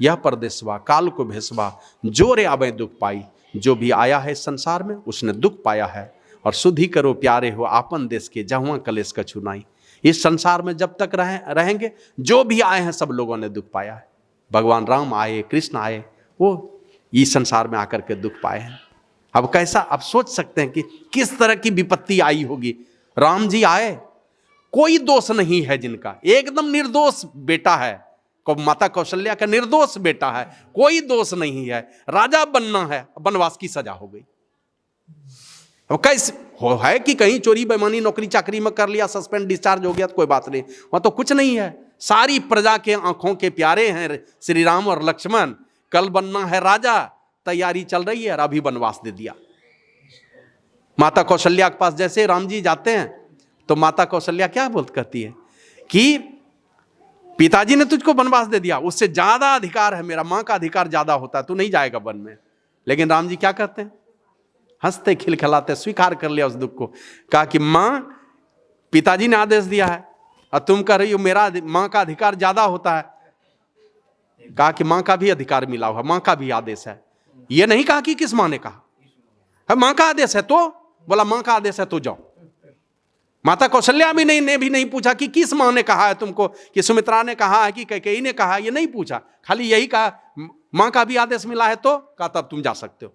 यह परदेसवा काल को भेसवा, जो रे आवे दुख पाई। जो भी आया है संसार में उसने दुख पाया है। और शुद्धि करो प्यारे हो आपन देश के, जहाँ कलेश का चुनाई। इस संसार में जब तक रहेंगे, जो भी आए हैं सब लोगों ने दुख पाया है। भगवान राम आए, कृष्ण आए, वो इस संसार में आकर के दुख पाए हैं। अब कैसा, आप सोच सकते हैं कि किस तरह की विपत्ति आई होगी। राम जी आए, कोई दोष नहीं है जिनका, एकदम निर्दोष बेटा है। माता कौशल्या का निर्दोष बेटा है, कोई दोष नहीं है। राजा बनना है, वनवास की सजा हो गई। अब कैसे है कि कहीं चोरी बेईमानी नौकरी चाकरी में कर लिया, सस्पेंड डिस्चार्ज हो गया तो कोई बात नहीं, वहां तो कुछ नहीं है। सारी प्रजा के आंखों के प्यारे हैं श्री राम और लक्ष्मण। कल बनना है राजा, तैयारी चल रही है, और अभी वनवास दे दिया। माता कौशल्या के पास जैसे राम जी जाते हैं तो माता कौशल्या क्या कहती है कि पिताजी ने तुझको वनवास दे दिया, उससे ज्यादा अधिकार है मेरा, मां का अधिकार ज्यादा होता है, तू नहीं जाएगा वन में। लेकिन राम जी क्या कहते हैं, हंसते खिलखिलाते स्वीकार कर लिया उस दुख को। कहा कि मां, पिताजी ने आदेश दिया है और तुम कह रही हो मेरा मां का अधिकार ज्यादा होता है। कहा कि मां का भी अधिकार मिला हुआ, मां का भी आदेश है। ये नहीं कहा कि किस मां ने कहा है, मां का आदेश है। तो बोला मां का आदेश है तो जाओ। माता कौशल्या भी ने भी नहीं पूछा कि किस मां ने कहा है तुमको, कि सुमित्रा ने कहा है कि कैकेयी ने कहा है, ये नहीं पूछा। खाली यही कहा मां का भी आदेश मिला है तो कहा तब तुम जा सकते हो।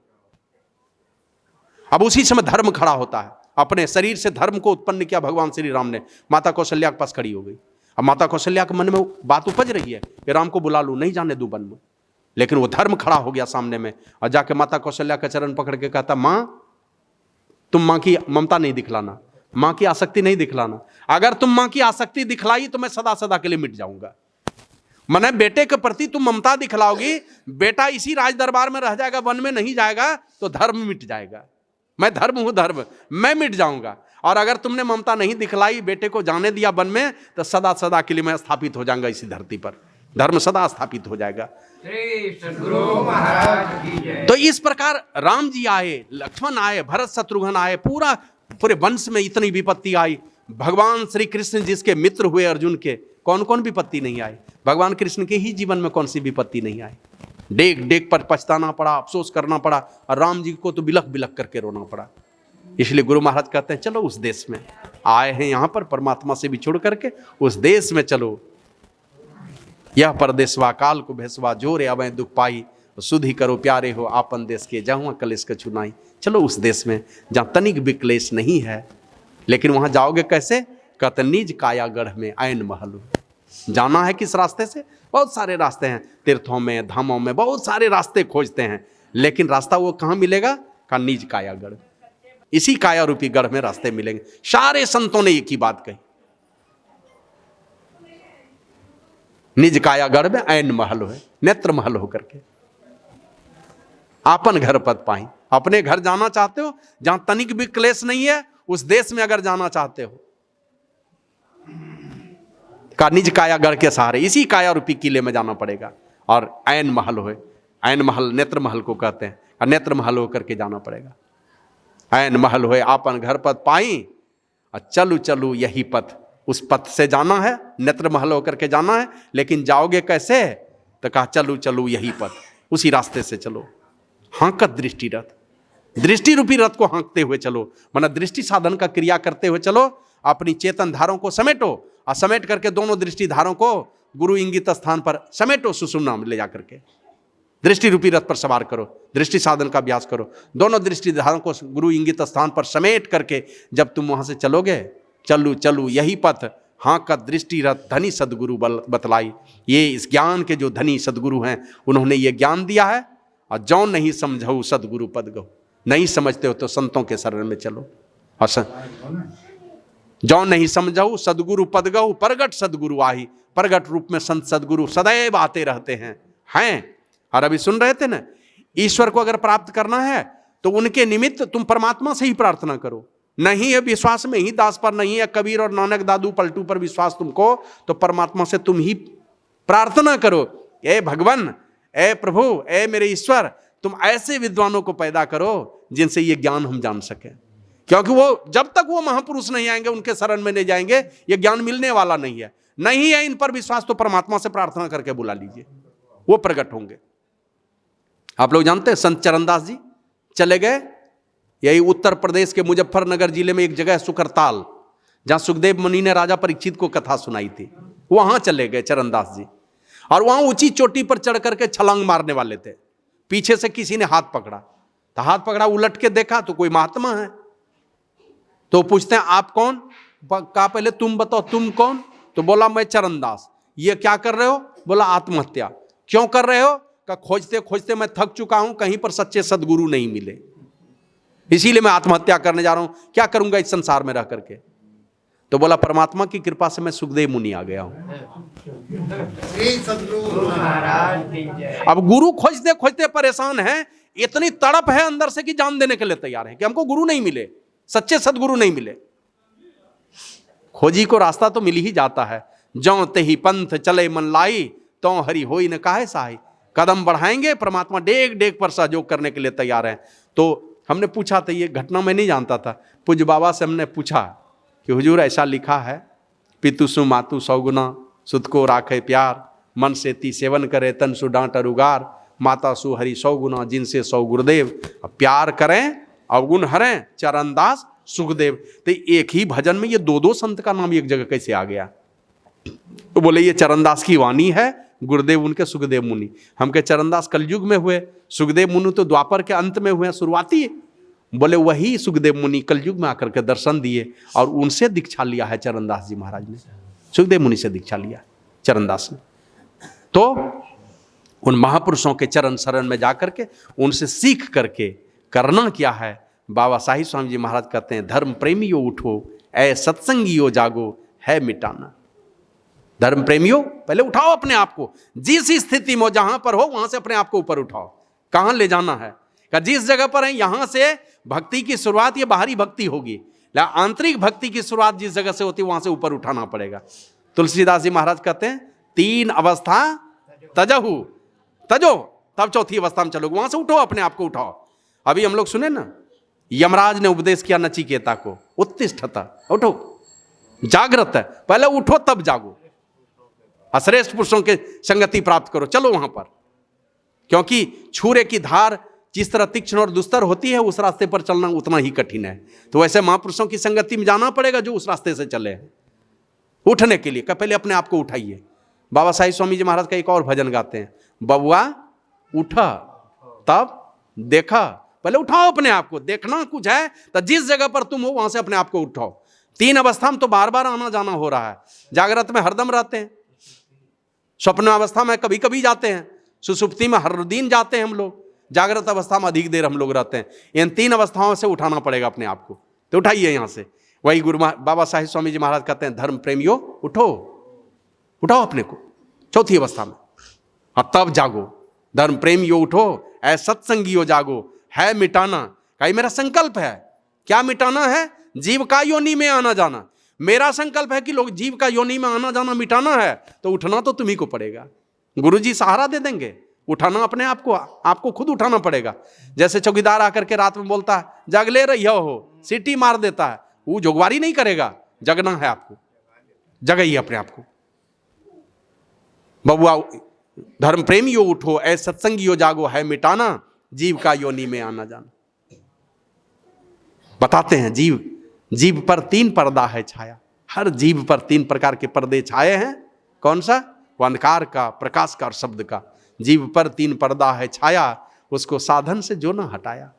अब उसी समय धर्म खड़ा होता है। अपने शरीर से धर्म को उत्पन्न किया भगवान श्री राम ने। माता कौशल्या के पास खड़ी हो गई। अब माता कौशल्या के मन में बात उपज रही है कि राम को बुला लूं, नहीं जाने दूं वन में। लेकिन वो धर्म खड़ा हो गया सामने में, और जाके माता कौशल्या का चरण पकड़ के कहता, मां तुम मां की ममता नहीं दिखलाना, मां की आसक्ति नहीं दिखलाना। अगर तुम मां की आसक्ति दिखलाई तो मैं सदा सदा के लिए मिट जाऊंगा। मने बेटे के प्रति तुम ममता दिखलाओगी, बेटा इसी राज दरबार में रह जाएगा, वन में नहीं जाएगा, तो धर्म मिट जाएगा। मैं धर्म हूं, धर्म मैं मिट जाऊंगा। और अगर तुमने ममता नहीं दिखलाई, बेटे को जाने दिया वन में, तो सदा सदा के लिए मैं स्थापित हो जाऊंगा इसी धरती पर, धर्म सदा स्थापित हो जाएगा। तो इस प्रकार राम जी आए, लक्ष्मण आए, भरत शत्रुघ्न आए, पूरे वंश में इतनी विपत्ति आई। भगवान श्री कृष्ण जिसके मित्र हुए अर्जुन के, कौन कौन विपत्ति नहीं आई। भगवान कृष्ण के ही जीवन में कौन सी विपत्ति नहीं आई। डेग डेग पर पछताना पड़ा, अफसोस करना पड़ा, और राम जी को तो बिलख बिलख करके रोना पड़ा। इसलिए गुरु महाराज कहते हैं, चलो उस देश में आए हैं, यहां पर परमात्मा से बिछुड़ करके उस देश में चलो। यह परदेसवा काल को भेसवा, जोरे अवै दुख पाई। सुधि करो प्यारे हो आपन देश के, जहाँ कलेश का चुनाई। चलो उस देश में जहाँ तनिक भी क्लेश नहीं है। लेकिन वहां जाओगे कैसे? कहते निज कायागढ़ में ऐन महल। जाना है किस रास्ते से? बहुत सारे रास्ते हैं, तीर्थों में, धामों में, बहुत सारे रास्ते खोजते हैं। लेकिन रास्ता वो कहाँ मिलेगा? का निज कायागढ़। इसी काया रूपी गढ़ में रास्ते मिलेंगे। सारे संतों ने एक ही बात कही, निज कायागढ़ में ऐन महल है, नेत्र महल होकर के आपन घर पद पाई। अपने घर जाना चाहते हो जहां तनिक भी क्लेश नहीं है, उस देश में अगर जाना चाहते हो, का निज कायागढ़ के सहारे इसी काया रूपी किले में जाना पड़ेगा। और ऐन महल हो, ऐन महल नेत्र महल को कहते हैं, और नेत्र महल होकर के जाना पड़ेगा। ऐन महल होए आपन घर पद पाई, और चलू चलू यही पथ, उस पथ से जाना है, नेत्र महल होकर के जाना है, लेकिन जाओगे कैसे? तो कहा चलू चलू यही पथ, उसी रास्ते से चलो। हाँकत दृष्टि रथ, दृष्टि रूपी रथ को हाँकते हुए चलो, माना दृष्टि साधन का क्रिया करते हुए चलो। अपनी चेतन धारों को समेटो और समेट करके दोनों दृष्टि धारों को गुरु इंगित स्थान पर समेटो, सुषुम्ना में ले जा करके दृष्टि रूपी रथ पर सवार करो, दृष्टि साधन का अभ्यास करो। दोनों दृष्टि धारों को गुरु इंगित स्थान पर समेट करके जब तुम वहां से चलोगे, चलू चलू यही पथ, हाँ का दृष्टि रथ धनी सदगुरु बतलाई। ये इस ज्ञान के जो धनी सदगुरु हैं, उन्होंने ये ज्ञान दिया है। और जौ नहीं समझो सदगुरु पद गो, नहीं समझते हो तो संतों के शरण में चलो। और जौ नहीं समझो सदगुरु पद गो, प्रगट सदगुरु आही। प्रगट रूप में संत सदगुरु सदैव आते रहते हैं। और अभी सुन रहे थे ना, ईश्वर को अगर प्राप्त करना है तो उनके निमित्त तुम परमात्मा से ही प्रार्थना करो। नहीं है विश्वास में ही दास पर, नहीं है कबीर और नानक दादू पलटू पर विश्वास तुमको, तो परमात्मा से तुम ही प्रार्थना करो, ए भगवान, ए प्रभु, ए मेरे ईश्वर, तुम ऐसे विद्वानों को पैदा करो जिनसे ये ज्ञान हम जान सके। क्योंकि वो जब तक वो महापुरुष नहीं आएंगे, उनके शरण में नहीं जाएंगे, ये ज्ञान मिलने वाला नहीं है। नहीं है इन पर विश्वास तो परमात्मा से प्रार्थना करके बुला लीजिए, वो प्रकट होंगे। आप लोग जानते हैं संत चरणदास जी चले गए यही उत्तर प्रदेश के मुजफ्फरनगर जिले में एक जगह सुकरताल, जहां सुखदेव मुनि ने राजा परीक्षित को कथा सुनाई थी, वहां चले गए चरणदास जी। और वहां ऊंची चोटी पर चढ़ करके छलांग मारने वाले थे। पीछे से किसी ने हाथ पकड़ा, तो हाथ पकड़ा, उलट के देखा तो कोई महात्मा है। तो पूछते हैं आप कौन? कहा पहले तुम बताओ तुम कौन? तो बोला मैं चरणदास। ये क्या कर रहे हो? बोला आत्महत्या। क्यों कर रहे हो? का खोजते खोजते मैं थक चुका हूं, कहीं पर सच्चे सदगुरु नहीं मिले, इसीलिए मैं आत्महत्या करने जा रहा हूं, क्या करूंगा इस संसार में रह करके। तो बोला परमात्मा की कृपा से मैं सुखदेव मुनि आ गया हूं। अब गुरु खोजते खोजते परेशान है, इतनी तड़प है अंदर से कि जान देने के लिए तैयार है कि हमको गुरु नहीं मिले, सच्चे सदगुरु नहीं मिले। खोजी को रास्ता तो मिल ही जाता है। जौ ते ही पंथ चले मन लाई, तो हरि होई न काहे सहाय। कदम बढ़ाएंगे, परमात्मा डेग डेग पर सहयोग करने के लिए तैयार है। तो हमने पूछा था, ये घटना मैं नहीं जानता था, पूज्य बाबा से हमने पूछा कि हुजूर ऐसा लिखा है, पितु सु मातु सौ गुना, सुत को राखे प्यार, मन से ती सेवन करे तन सु डांट अरुगार, माता सु हरि सौ गुना जिनसे सौ गुरुदेव। प्यार करें अवगुण हरें चरणदास सुखदेव। तो एक ही भजन में ये दो दो संत का नाम एक जगह कैसे आ गया? तो बोले ये चरणदास की वाणी है, गुरुदेव उनके सुखदेव मुनि। हम के चरणदास कलयुग में हुए, सुखदेव मुनि तो द्वापर के अंत में हुए, शुरुआती। बोले वही सुखदेव मुनि कलयुग में आकर के दर्शन दिए और उनसे दीक्षा लिया है चरणदास जी महाराज ने। सुखदेव मुनि से दीक्षा लिया चरणदास ने। तो उन महापुरुषों के चरण शरण में जाकर के उनसे सीख करके करना क्या है? बाबा साहिब स्वामी जी महाराज कहते हैं, धर्म प्रेमियों उठो, ऐ सत्संगियों जागो, है मिटाना। धर्म प्रेमियों पहले उठाओ अपने आप को, जिस स्थिति में जहां पर हो वहां से अपने आप को ऊपर उठाओ। कहां ले जाना है? कि जिस जगह पर है यहां से भक्ति की शुरुआत, ये बाहरी भक्ति होगी, आंतरिक भक्ति की शुरुआत जिस जगह से होती है वहां से ऊपर उठाना पड़ेगा। तुलसीदास जी महाराज कहते हैं, तीन अवस्था तजहु, तजो तब चौथी अवस्था में चलोगे, वहां से उठो, अपने आप को उठाओ। अभी हम लोग सुने ना, यमराज ने उपदेश किया नचिकेता को, उत्तिष्ठता, उठो, जागृत है, पहले उठो तब जागो, श्रेष्ठ पुरुषों के संगति प्राप्त करो, चलो वहां पर। क्योंकि छुरे की धार जिस तरह तीक्ष्ण और दुस्तर होती है, उस रास्ते पर चलना उतना ही कठिन है। तो वैसे महापुरुषों की संगति में जाना पड़ेगा जो उस रास्ते से चले हैं। उठने के लिए पहले अपने आप को उठाइए। बाबा साहिब स्वामी जी महाराज का एक और भजन गाते हैं, बबुआ उठा तब देखा। पहले उठाओ अपने आप को, देखना कुछ है तो जिस जगह पर तुम हो वहां से अपने आप को उठाओ। तीन अवस्था में तो बार बार आना जाना हो रहा है। जागृत में हरदम रहते हैं, स्वप्न अवस्था में कभी कभी जाते हैं, सुसुप्ति में हर दिन जाते हैं हम लोग, जागृत अवस्था में अधिक देर हम लोग रहते हैं। इन तीन अवस्थाओं से उठाना पड़ेगा अपने आप को। तो उठाइए यहां से। वही गुरु बाबा साहिब स्वामी जी महाराज कहते हैं, धर्म प्रेमियों उठो, उठाओ अपने को चौथी अवस्था में, और तब जागो। धर्म प्रेमियों उठो, ऐ सत्संगियों जागो, है मिटाना। कहीं मेरा संकल्प है, क्या मिटाना है? जीव का योनि में आना जाना। मेरा संकल्प है कि लोग जीव का योनि में आना जाना मिटाना है, तो उठना तो तुम्ही को पड़ेगा। गुरुजी सहारा दे देंगे, उठाना अपने आप को, आपको खुद उठाना पड़ेगा। जैसे चौकीदार आकर के रात में बोलता है जाग ले रही हो, सीटी मार देता है, वो जोगवारी नहीं करेगा, जगना है आपको, जगाइए अपने आप को। बबुआ धर्म प्रेमियों उठो, ऐ सत्संगियों जागो, है मिटाना जीव का योनि में आना जाना। बताते हैं जीव पर 3 पर्दा है छाया, हर जीव पर 3 प्रकार के पर्दे छाए हैं। कौन सा? वो अंधकार का, प्रकाश का और शब्द का। जीव पर 3 पर्दा है छाया, उसको साधन से जो ना हटाया।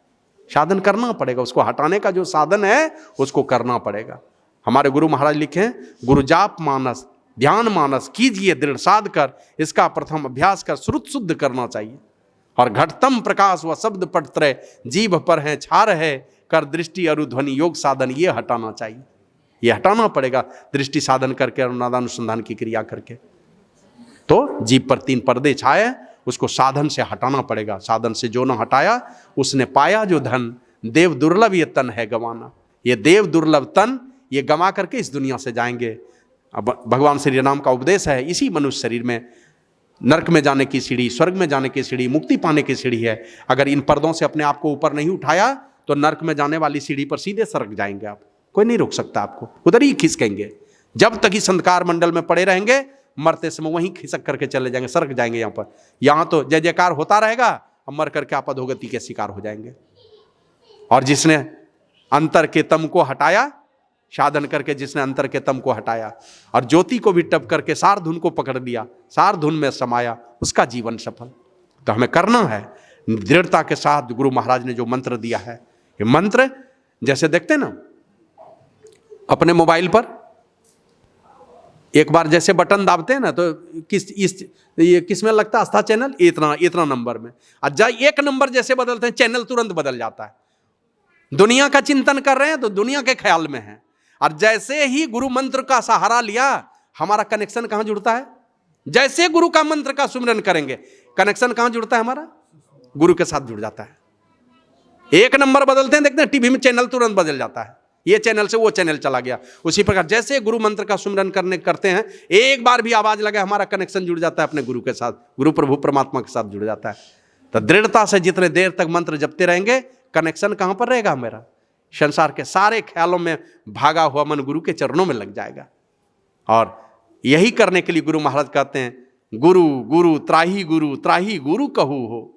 साधन करना पड़ेगा, उसको हटाने का जो साधन है उसको करना पड़ेगा। हमारे गुरु महाराज लिखे हैं, गुरु जाप मानस ध्यान मानस कीजिए दृढ़ साध कर, इसका प्रथम अभ्यास कर श्रुत शुद्ध करना चाहिए। और घटतम प्रकाश व शब्द पटत्रय जीभ पर है छार है, कर दृष्टि अरु ध्वनि योग साधन, ये हटाना चाहिए, ये हटाना पड़ेगा दृष्टि साधन करके और नादानुसंधान की क्रिया करके। तो जीभ पर 3 पर्दे छाए, उसको साधन से हटाना पड़ेगा। साधन से जो ना हटाया उसने पाया जो धन, देव दुर्लभ ये तन है गंवाना। ये देव दुर्लभ तन ये गंवा करके इस दुनिया से जाएंगे। अब भगवान श्री राम का उपदेश है, इसी मनुष्य शरीर में नरक में जाने की सीढ़ी, स्वर्ग में जाने की सीढ़ी, मुक्ति पाने की सीढ़ी है। अगर इन पर्दों से अपने आप को ऊपर नहीं उठाया तो नरक में जाने वाली सीढ़ी पर सीधे सरक जाएंगे आप, कोई नहीं रोक सकता आपको, उधर ही खिसकेंगे। जब तक इस अंधकार मंडल में पड़े रहेंगे, मरते समय वहीं खिसक करके चले जाएंगे, सरक जाएंगे। यहाँ पर यहाँ तो जय जयकार होता रहेगा, अब मर करके आप अधोगति के शिकार हो जाएंगे। और जिसने अंतर के तम को हटाया, साधन करके जिसने अंतर के तम को हटाया और ज्योति को भी टप करके सार धुन को पकड़ लिया, सार धुन में समाया, उसका जीवन सफल। तो हमें करना है दृढ़ता के साथ। गुरु महाराज ने जो मंत्र दिया है, ये मंत्र जैसे देखते हैं ना अपने मोबाइल पर, एक बार जैसे बटन दाबते हैं ना तो किस में लगता है आस्था चैनल, इतना नंबर में, और 1 नंबर जैसे बदलते हैं चैनल तुरंत बदल जाता है। दुनिया का चिंतन कर रहे हैं तो दुनिया के ख्याल में है, और जैसे ही गुरु मंत्र का सहारा लिया, हमारा कनेक्शन कहां जुड़ता है? जैसे गुरु का मंत्र का सुमिरन करेंगे, कनेक्शन कहां जुड़ता है? हमारा गुरु के साथ जुड़ जाता है। 1 नंबर बदलते हैं, देखते हैं टीवी में चैनल तुरंत बदल जाता है, ये चैनल से वो चैनल चला गया। उसी प्रकार जैसे गुरु मंत्र का सुमिरन करते हैं, एक बार भी आवाज लगे, हमारा कनेक्शन जुड़ जाता है अपने गुरु के साथ, गुरु प्रभु परमात्मा के साथ जुड़ जाता है। तो दृढ़ता से जितने देर तक मंत्र जपते रहेंगे, कनेक्शन कहां पर रहेगा मेरा? संसार के सारे ख्यालों में भागा हुआ मन गुरु के चरणों में लग जाएगा। और यही करने के लिए गुरु महाराज कहते हैं, गुरु गुरु त्राही गुरु कहू हो,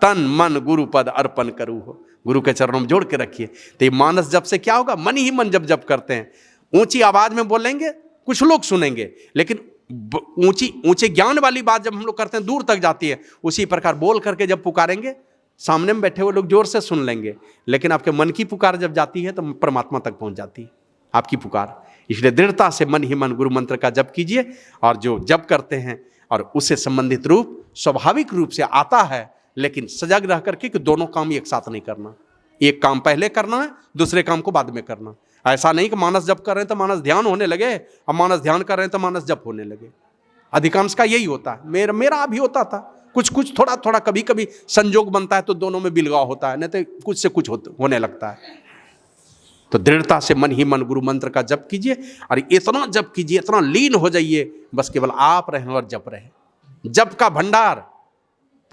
तन मन गुरु पद अर्पण करू हो। गुरु के चरणों में जोड़ के रखिए। तो ये मानस जप से क्या होगा? मन ही मन जब करते हैं, ऊंची आवाज में बोलेंगे, कुछ लोग सुनेंगे, लेकिन ऊंचे ज्ञान वाली बात जब हम लोग करते हैं दूर तक जाती है। उसी प्रकार बोल करके जब पुकारेंगे, सामने में बैठे हुए लोग जोर से सुन लेंगे, लेकिन आपके मन की पुकार जब जाती है तो परमात्मा तक पहुंच जाती है आपकी पुकार। इसलिए दृढ़ता से मन ही मन गुरु मंत्र का जप कीजिए, और जो जप करते हैं और उससे संबंधित रूप स्वाभाविक रूप से आता है, लेकिन सजग रह करके कि दोनों काम एक साथ नहीं करना। एक काम पहले करना है, दूसरे काम को बाद में करना। ऐसा नहीं कि मानस जप कर रहे हैं तो मानस ध्यान होने लगे, और मानस ध्यान कर रहे हैं तो मानस जप होने लगे। अधिकांश का यही होता है, मेरा भी होता था। कुछ थोड़ा कभी कभी संजोग बनता है तो दोनों में बिलगाव होता है, नहीं तो कुछ से कुछ होने लगता है। तो दृढ़ता से मन ही मन गुरु मंत्र का जप कीजिए, और इतना जप कीजिए, इतना लीन हो जाइए, बस केवल आप रहें और जप रहे। जप का भंडार।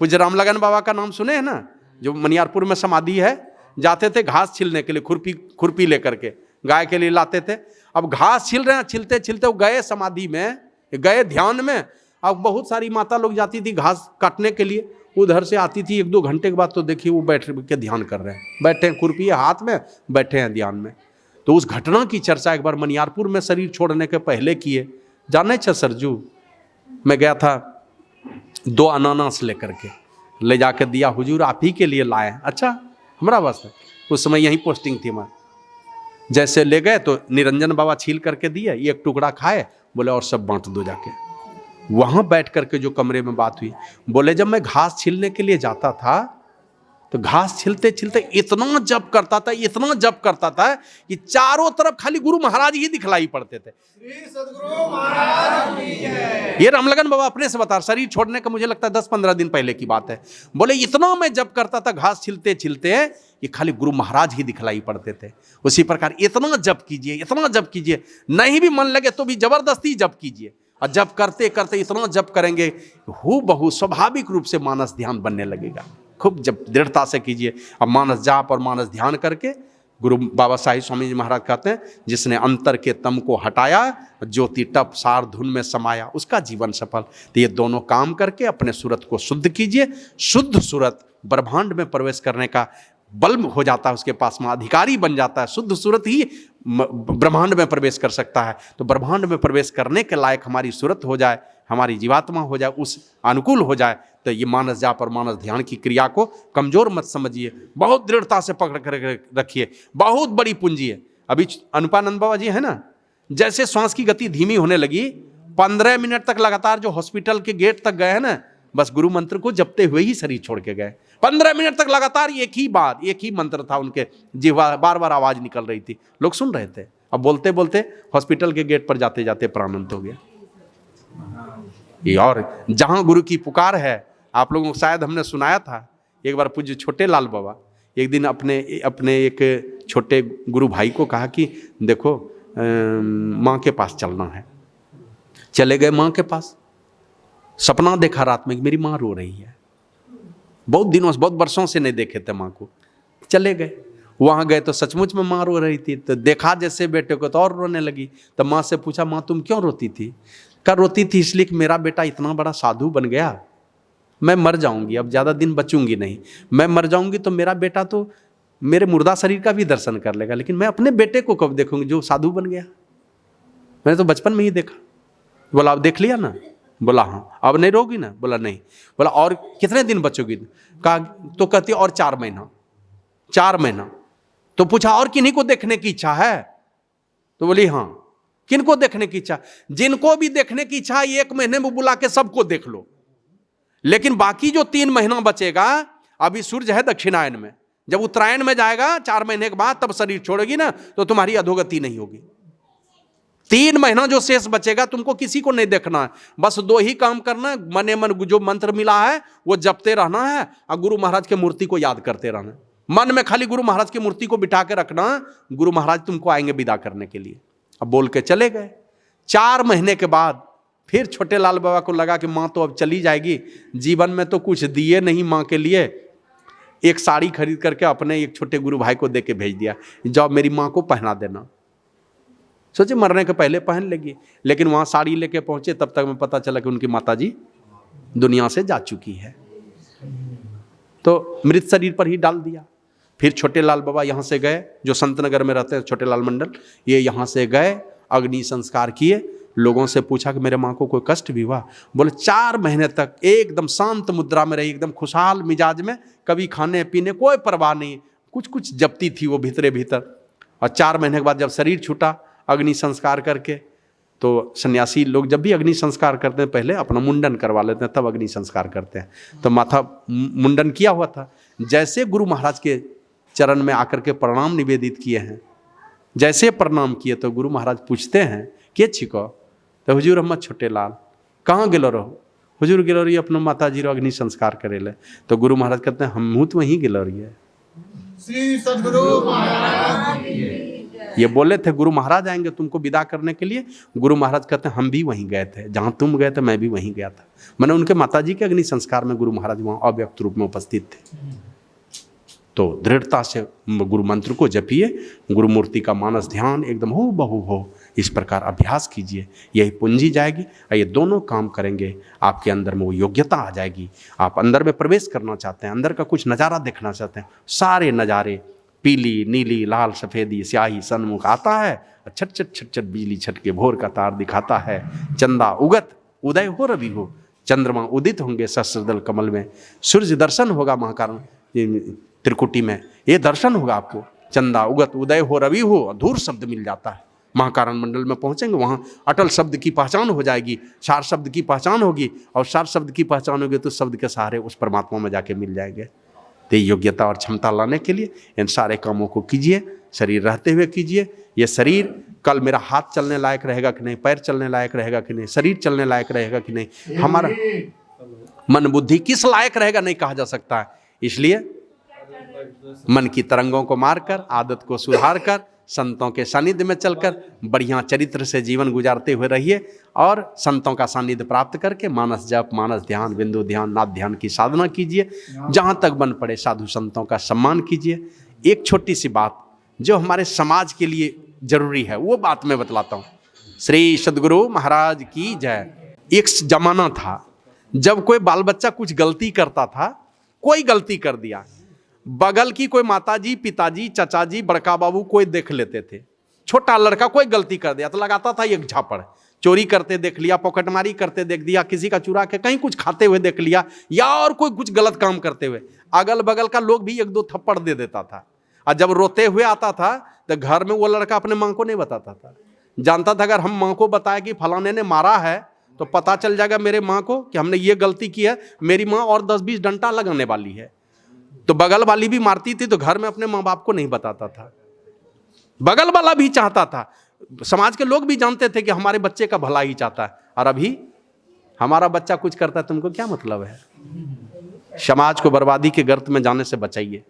पूज्य रामलगन बाबा का नाम सुने हैं ना, जो मनियारपुर में समाधि है। जाते थे घास छीलने के लिए, खुरपी लेकर के गाय के लिए लाते थे। अब घास छील रहे हैं, छिलते वो गए समाधि में, गए ध्यान में। अब बहुत सारी माता लोग जाती थी घास काटने के लिए, उधर से आती थी 1-2 घंटे के बाद, तो देखिए वो बैठ के ध्यान कर रहे हैं, बैठे हैं खुरपी हाथ में, बैठे हैं ध्यान में। तो उस घटना की चर्चा एक बार मनियारपुर में शरीर छोड़ने के पहले किए। जाने छ सरजू, मैं गया था 2 अनानास लेकर के, ले जाकर दिया, हुजूर आप ही के लिए लाए। अच्छा, हमारा बस है। उस समय यही पोस्टिंग थी हमारी। जैसे ले गए तो निरंजन बाबा छील करके दिए, 1 टुकड़ा खाए, बोले और सब बांट दो जाके। वहां बैठ करके जो कमरे में बात हुई, बोले जब मैं घास छीलने के लिए जाता था तो घास छीलते छीलते इतना जप करता था कि चारों तरफ खाली गुरु महाराज ही दिखलाई पड़ते थे। श्री सद्गुरु महाराज की जय। ये रामलगन बाबा अपने से बता, शरीर छोड़ने का मुझे लगता है 10-15 दिन पहले की बात है। बोले इतना मैं जप करता था घास छीलते ये खाली गुरु महाराज ही दिखलाई पड़ते थे। उसी प्रकार इतना जप कीजिए, नहीं भी मन लगे तो भी जबरदस्ती जप कीजिए। और जप करते करते इतना जप करेंगे, हूबहू स्वाभाविक रूप से मानस ध्यान बनने लगेगा। खूब जब दृढ़ता से कीजिए। अब मानस जाप और मानस ध्यान करके गुरु बाबा साहिब स्वामी जी महाराज कहते हैं, जिसने अंतर के तम को हटाया, ज्योति टप सार धुन में समाया, उसका जीवन सफल। तो ये दोनों काम करके अपने सूरत को शुद्ध कीजिए। शुद्ध सूरत ब्रह्मांड में प्रवेश करने का बल हो जाता है, उसके पास में अधिकारी बन जाता है। शुद्ध सूरत ही ब्रह्मांड में प्रवेश कर सकता है। तो ब्रह्मांड में प्रवेश करने के लायक हमारी सूरत हो जाए, हमारी जीवात्मा हो जाए, उस अनुकूल हो जाए, तो ये मानस जाप और मानस ध्यान की क्रिया को कमजोर मत समझिए, बहुत दृढ़ता से पकड़ कर रखिए। बहुत बड़ी पूंजी है। अभी अनुपानंद बाबा जी है ना, जैसे श्वास की गति धीमी होने लगी, 15 मिनट तक लगातार जो हॉस्पिटल के गेट तक गए हैं ना, बस गुरु मंत्र को जपते हुए ही शरीर छोड़ के गए। 15 मिनट तक लगातार एक ही बात, एक ही मंत्र था उनके जिह्वा, बार बार आवाज निकल रही थी, लोग सुन रहे थे। अब बोलते बोलते हॉस्पिटल के गेट पर जाते जाते प्राणांत हो गया। ये और जहां गुरु की पुकार है, आप लोगों को शायद हमने सुनाया था, एक बार पूज्य छोटे लाल बाबा एक दिन अपने एक छोटे गुरु भाई को कहा कि देखो माँ के पास चलना है। चले गए माँ के पास। सपना देखा रात में कि मेरी माँ रो रही है, बहुत दिनों से, बहुत वर्षों से नहीं देखे थे माँ को। चले गए, वहाँ गए तो सचमुच में माँ रो रही थी। तो देखा जैसे बेटे को तो और रोने लगी। तो माँ से पूछा, माँ तुम क्यों रोती थी? क्या रोती थी? इसलिए कि मेरा बेटा इतना बड़ा साधु बन गया, मैं मर जाऊंगी, अब ज़्यादा दिन बचूंगी नहीं। मैं मर जाऊंगी तो मेरा बेटा तो मेरे मुर्दा शरीर का भी दर्शन कर लेगा, लेकिन मैं अपने बेटे को कब देखूंगी जो साधु बन गया? मैंने तो बचपन में ही देखा। बोला अब देख लिया ना? बोला हाँ। अब नहीं रोगी ना? बोला नहीं। बोला और कितने दिन बचोगी? कहा तो कहती और 4 महीना। 4 महीना। तो पूछा और किन्हीं को देखने की इच्छा है? तो बोली हाँ। किनको देखने की इच्छा? जिनको भी देखने की इच्छा 1 महीने में बुला के सबको देख लो, लेकिन बाकी जो 3 महीना बचेगा, अभी सूर्य है दक्षिणायन में, जब उत्तरायण में जाएगा 4 महीने के बाद, तब शरीर छोड़ेगी ना, तो तुम्हारी अधोगति नहीं होगी। 3 महीना जो शेष बचेगा तुमको किसी को नहीं देखना है, बस 2 ही काम करना है। मने मन जो मंत्र मिला है वो जपते रहना है और गुरु महाराज के मूर्ति को याद करते रहना। मन में खाली गुरु महाराज की मूर्ति को बिठा के रखना, गुरु महाराज तुमको आएंगे विदा करने के लिए। अब बोल के चले गए। 4 महीने के बाद फिर छोटे लाल बाबा को लगा कि माँ तो अब चली जाएगी, जीवन में तो कुछ दिए नहीं माँ के लिए। एक साड़ी खरीद करके अपने एक छोटे गुरु भाई को दे के भेज दिया, जाओ मेरी माँ को पहना देना। सोचे मरने के पहले पहन लेगी, लेकिन वहाँ साड़ी लेके पहुँचे तब तक में पता चला कि उनकी माताजी दुनिया से जा चुकी है। तो मृत शरीर पर ही डाल दिया। फिर छोटे लाल बाबा यहाँ से गए, जो संतनगर में रहते हैं छोटे लाल मंडल, ये यहाँ से गए, अग्नि संस्कार किए। लोगों से पूछा कि मेरे माँ को कोई कष्ट भी हुआ? बोले 4 महीने तक एकदम शांत मुद्रा में रही, एकदम खुशहाल मिजाज में, कभी खाने पीने कोई परवाह नहीं, कुछ कुछ जपती थी वो भीतरे भीतर। और 4 महीने के बाद जब शरीर छूटा अग्नि संस्कार करके, तो सन्यासी लोग जब भी अग्नि संस्कार करते हैं पहले अपना मुंडन करवा लेते हैं, तब अग्नि संस्कार करते हैं। तो माथा मुंडन किया हुआ था। जैसे गुरु महाराज के चरण में आकर के प्रणाम निवेदित किए हैं, जैसे प्रणाम किए तो गुरु महाराज पूछते हैं के छिको? तो हुजूर हम छोटे लाल कहाँ गेलो रहो? हुजूर गेलो रही अपना माता जी रो अग्नि संस्कार करे ले। तो गुरु महाराज कहते हैं हम तो वहीं गेलो रही है। श्री सद्गुरु महाराज ये बोले थे गुरु महाराज आएंगे तुमको विदा करने के लिए। गुरु महाराज कहते हैं हम भी वहीं गए थे, जहाँ तुम गए थे मैं भी वहीं गया था। मैंने उनके माताजी के अग्नि संस्कार में गुरु महाराज वहाँ अव्यक्त रूप में उपस्थित थे। तो दृढ़ता से गुरु मंत्र को जपिए, गुरु मूर्ति का मानस ध्यान एकदम हो बहु हो, इस प्रकार अभ्यास कीजिए। यही पूंजी जाएगी और ये दोनों काम करेंगे, आपके अंदर में वो योग्यता आ जाएगी। आप अंदर में प्रवेश करना चाहते हैं, अंदर का कुछ नज़ारा देखना चाहते हैं, सारे नज़ारे पीली नीली लाल सफ़ेदी स्याही सन्मुख आता है, छट छट छट छट बिजली छटके भोर का तार दिखाता है। चंदा उगत उदय हो रवि हो, चंद्रमा उदित होंगे सहस्रदल कमल में, सूर्य दर्शन होगा महाकारण त्रिकुटी में, ये दर्शन होगा आपको। चंदा उगत उदय हो रवि हो, अधूर शब्द मिल जाता है। महाकारण मंडल में पहुंचेंगे, वहाँ अटल शब्द की पहचान हो जाएगी, सार शब्द की पहचान होगी, और सार शब्द की पहचान होगी तो शब्द के सहारे उस परमात्मा में जाके मिल जाएंगे। तो योग्यता और क्षमता लाने के लिए इन सारे कामों को कीजिए, शरीर रहते हुए कीजिए। ये शरीर कल मेरा हाथ चलने लायक रहेगा कि नहीं, पैर चलने लायक रहेगा कि नहीं, शरीर चलने लायक रहेगा कि नहीं, हमारा मन बुद्धि किस लायक रहेगा नहीं कहा जा सकता है। इसलिए मन की तरंगों को मारकर, आदत को सुधार कर, संतों के सानिध्य में चलकर बढ़िया चरित्र से जीवन गुजारते हुए रहिए और संतों का सानिध्य प्राप्त करके मानस जप, मानस ध्यान, बिंदु ध्यान, नाद ध्यान की साधना कीजिए। जहाँ तक बन पड़े साधु संतों का सम्मान कीजिए। एक छोटी सी बात, जो हमारे समाज के लिए जरूरी है, वो बात मैं बतलाता हूँ। श्री सद्गुरु महाराज की जय। एक जमाना था जब कोई बाल बच्चा कुछ गलती करता था, कोई गलती कर दिया, बगल की कोई माताजी, पिताजी, चाचाजी, बड़का बाबू कोई देख लेते थे। छोटा लड़का कोई गलती कर दिया तो लगाता था एक झापड़। चोरी करते देख लिया, पॉकेटमारी करते देख दिया, किसी का चुरा के कहीं कुछ खाते हुए देख लिया, या और कोई कुछ गलत काम करते हुए, अगल बगल का लोग भी एक दो थप्पड़ दे देता था। और जब रोते हुए आता था तो घर में वो लड़का अपने माँ को नहीं बताता था। जानता था अगर हम माँ को बताया कि फलाने ने मारा है तो पता चल जाएगा मेरे माँ को कि हमने ये गलती की है, मेरी माँ और 10-20 डंडा लगाने वाली है। तो बगल वाली भी मारती थी तो घर में अपने माँ बाप को नहीं बताता था। बगल वाला भी चाहता था, समाज के लोग भी जानते थे कि हमारे बच्चे का भला ही चाहता है। और अभी हमारा बच्चा कुछ करता है, तुमको क्या मतलब है? समाज को बर्बादी के गर्त में जाने से बचाइए।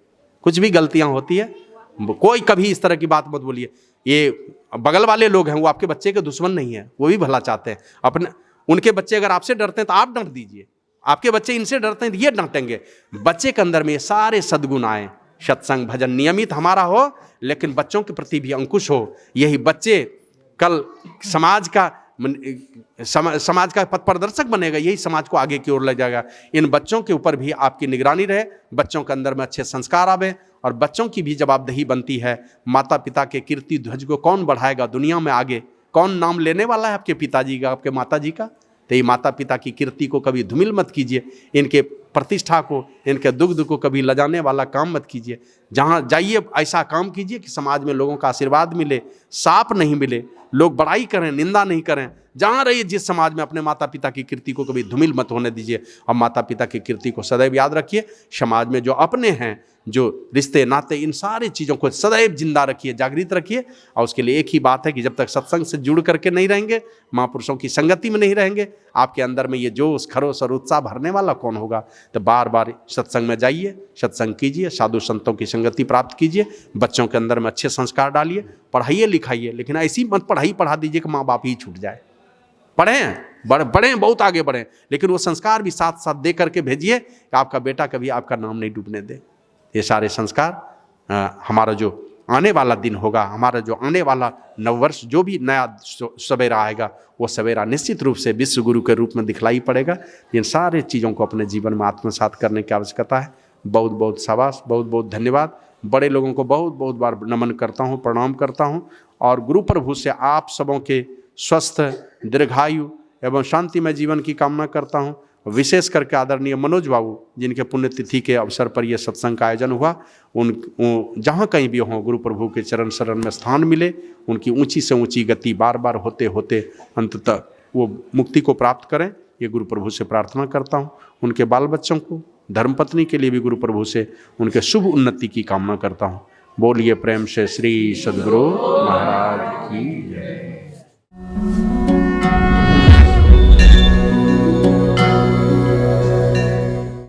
कुछ भी गलतियां होती है, कोई कभी इस तरह की बात मत बोलिए। ये बगल वाले लोग हैं, वो आपके बच्चे के दुश्मन नहीं है, वो भी भला चाहते हैं। अपने उनके बच्चे अगर आपसे डरते हैं तो आप डांट दीजिए, आपके बच्चे इनसे डरते हैं तो ये डांटेंगे। बच्चे के अंदर में ये सारे सद्गुण आए, सत्संग भजन नियमित हमारा हो, लेकिन बच्चों के प्रति भी अंकुश हो। यही बच्चे कल समाज का पथ प्रदर्शक बनेगा, यही समाज को आगे की ओर ले जाएगा। इन बच्चों के ऊपर भी आपकी निगरानी रहे, बच्चों के अंदर में अच्छे संस्कार आवे, और बच्चों की भी जवाबदेही बनती है। माता पिता के कीर्ति ध्वज को कौन बढ़ाएगा दुनिया में आगे? कौन नाम लेने वाला है आपके पिताजी का, आपके माता जी का? तो ये माता पिता की कीर्ति को कभी धूमिल मत कीजिए, इनके प्रतिष्ठा को, इनके दुग्ध को कभी लजाने वाला काम मत कीजिए। जहाँ जाइए ऐसा काम कीजिए कि समाज में लोगों का आशीर्वाद मिले, साप नहीं मिले, लोग बड़ाई करें, निंदा नहीं करें। जहाँ रहिए जिस समाज में, अपने माता पिता की कीर्ति को कभी धूमिल मत होने दीजिए। और माता पिता की कीर्ति को सदैव याद रखिए। समाज में जो अपने हैं, जो रिश्ते नाते, इन सारी चीज़ों को सदैव जिंदा रखिए, जागृत रखिए। और उसके लिए एक ही बात है कि जब तक सत्संग से जुड़ करके नहीं रहेंगे, महापुरुषों की संगति में नहीं रहेंगे, आपके अंदर में ये जोश, खरोश और उत्साह भरने वाला कौन होगा? तो बार बार सत्संग में जाइए, सत्संग कीजिए, साधु संतों की संगति प्राप्त कीजिए, बच्चों के अंदर में अच्छे संस्कार डालिए, पढ़ाइए लिखाइए। लेकिन ऐसी मत पढ़ा दीजिए कि माँ बाप ही छूट जाए। पढ़ें, बढ़ें, बहुत आगे बढ़ें, लेकिन वो संस्कार भी साथ साथ दे करके भेजिए कि आपका बेटा कभी आपका नाम नहीं डूबने दे। ये सारे संस्कार हमारा जो आने वाला दिन होगा, हमारा जो आने वाला नववर्ष, जो भी नया सवेरा आएगा, वो सवेरा निश्चित रूप से विश्व गुरु के रूप में दिखलाई पड़ेगा। इन सारे चीज़ों को अपने जीवन में आत्मसात करने की आवश्यकता है। बहुत बहुत शाबाश, बहुत बहुत धन्यवाद। बड़े लोगों को बहुत बहुत बार नमन करता हूँ, प्रणाम करता हूँ। और गुरु प्रभु से आप सबों के स्वस्थ, दीर्घायु एवं शांतिमय जीवन की कामना करता हूँ। विशेष करके आदरणीय मनोज बाबू, जिनके पुण्यतिथि के अवसर पर यह सत्संग का आयोजन हुआ, जहाँ कहीं भी हों, गुरु प्रभु के चरण शरण में स्थान मिले। उनकी ऊंची से ऊंची गति बार बार होते होते अंततः वो मुक्ति को प्राप्त करें, ये गुरु प्रभु से प्रार्थना करता हूँ। उनके बाल बच्चों को, धर्मपत्नी के लिए भी गुरु प्रभु से उनके शुभ उन्नति की कामना करता हूँ। बोलिए प्रेम से श्री सद्गुरु महाराज की जय।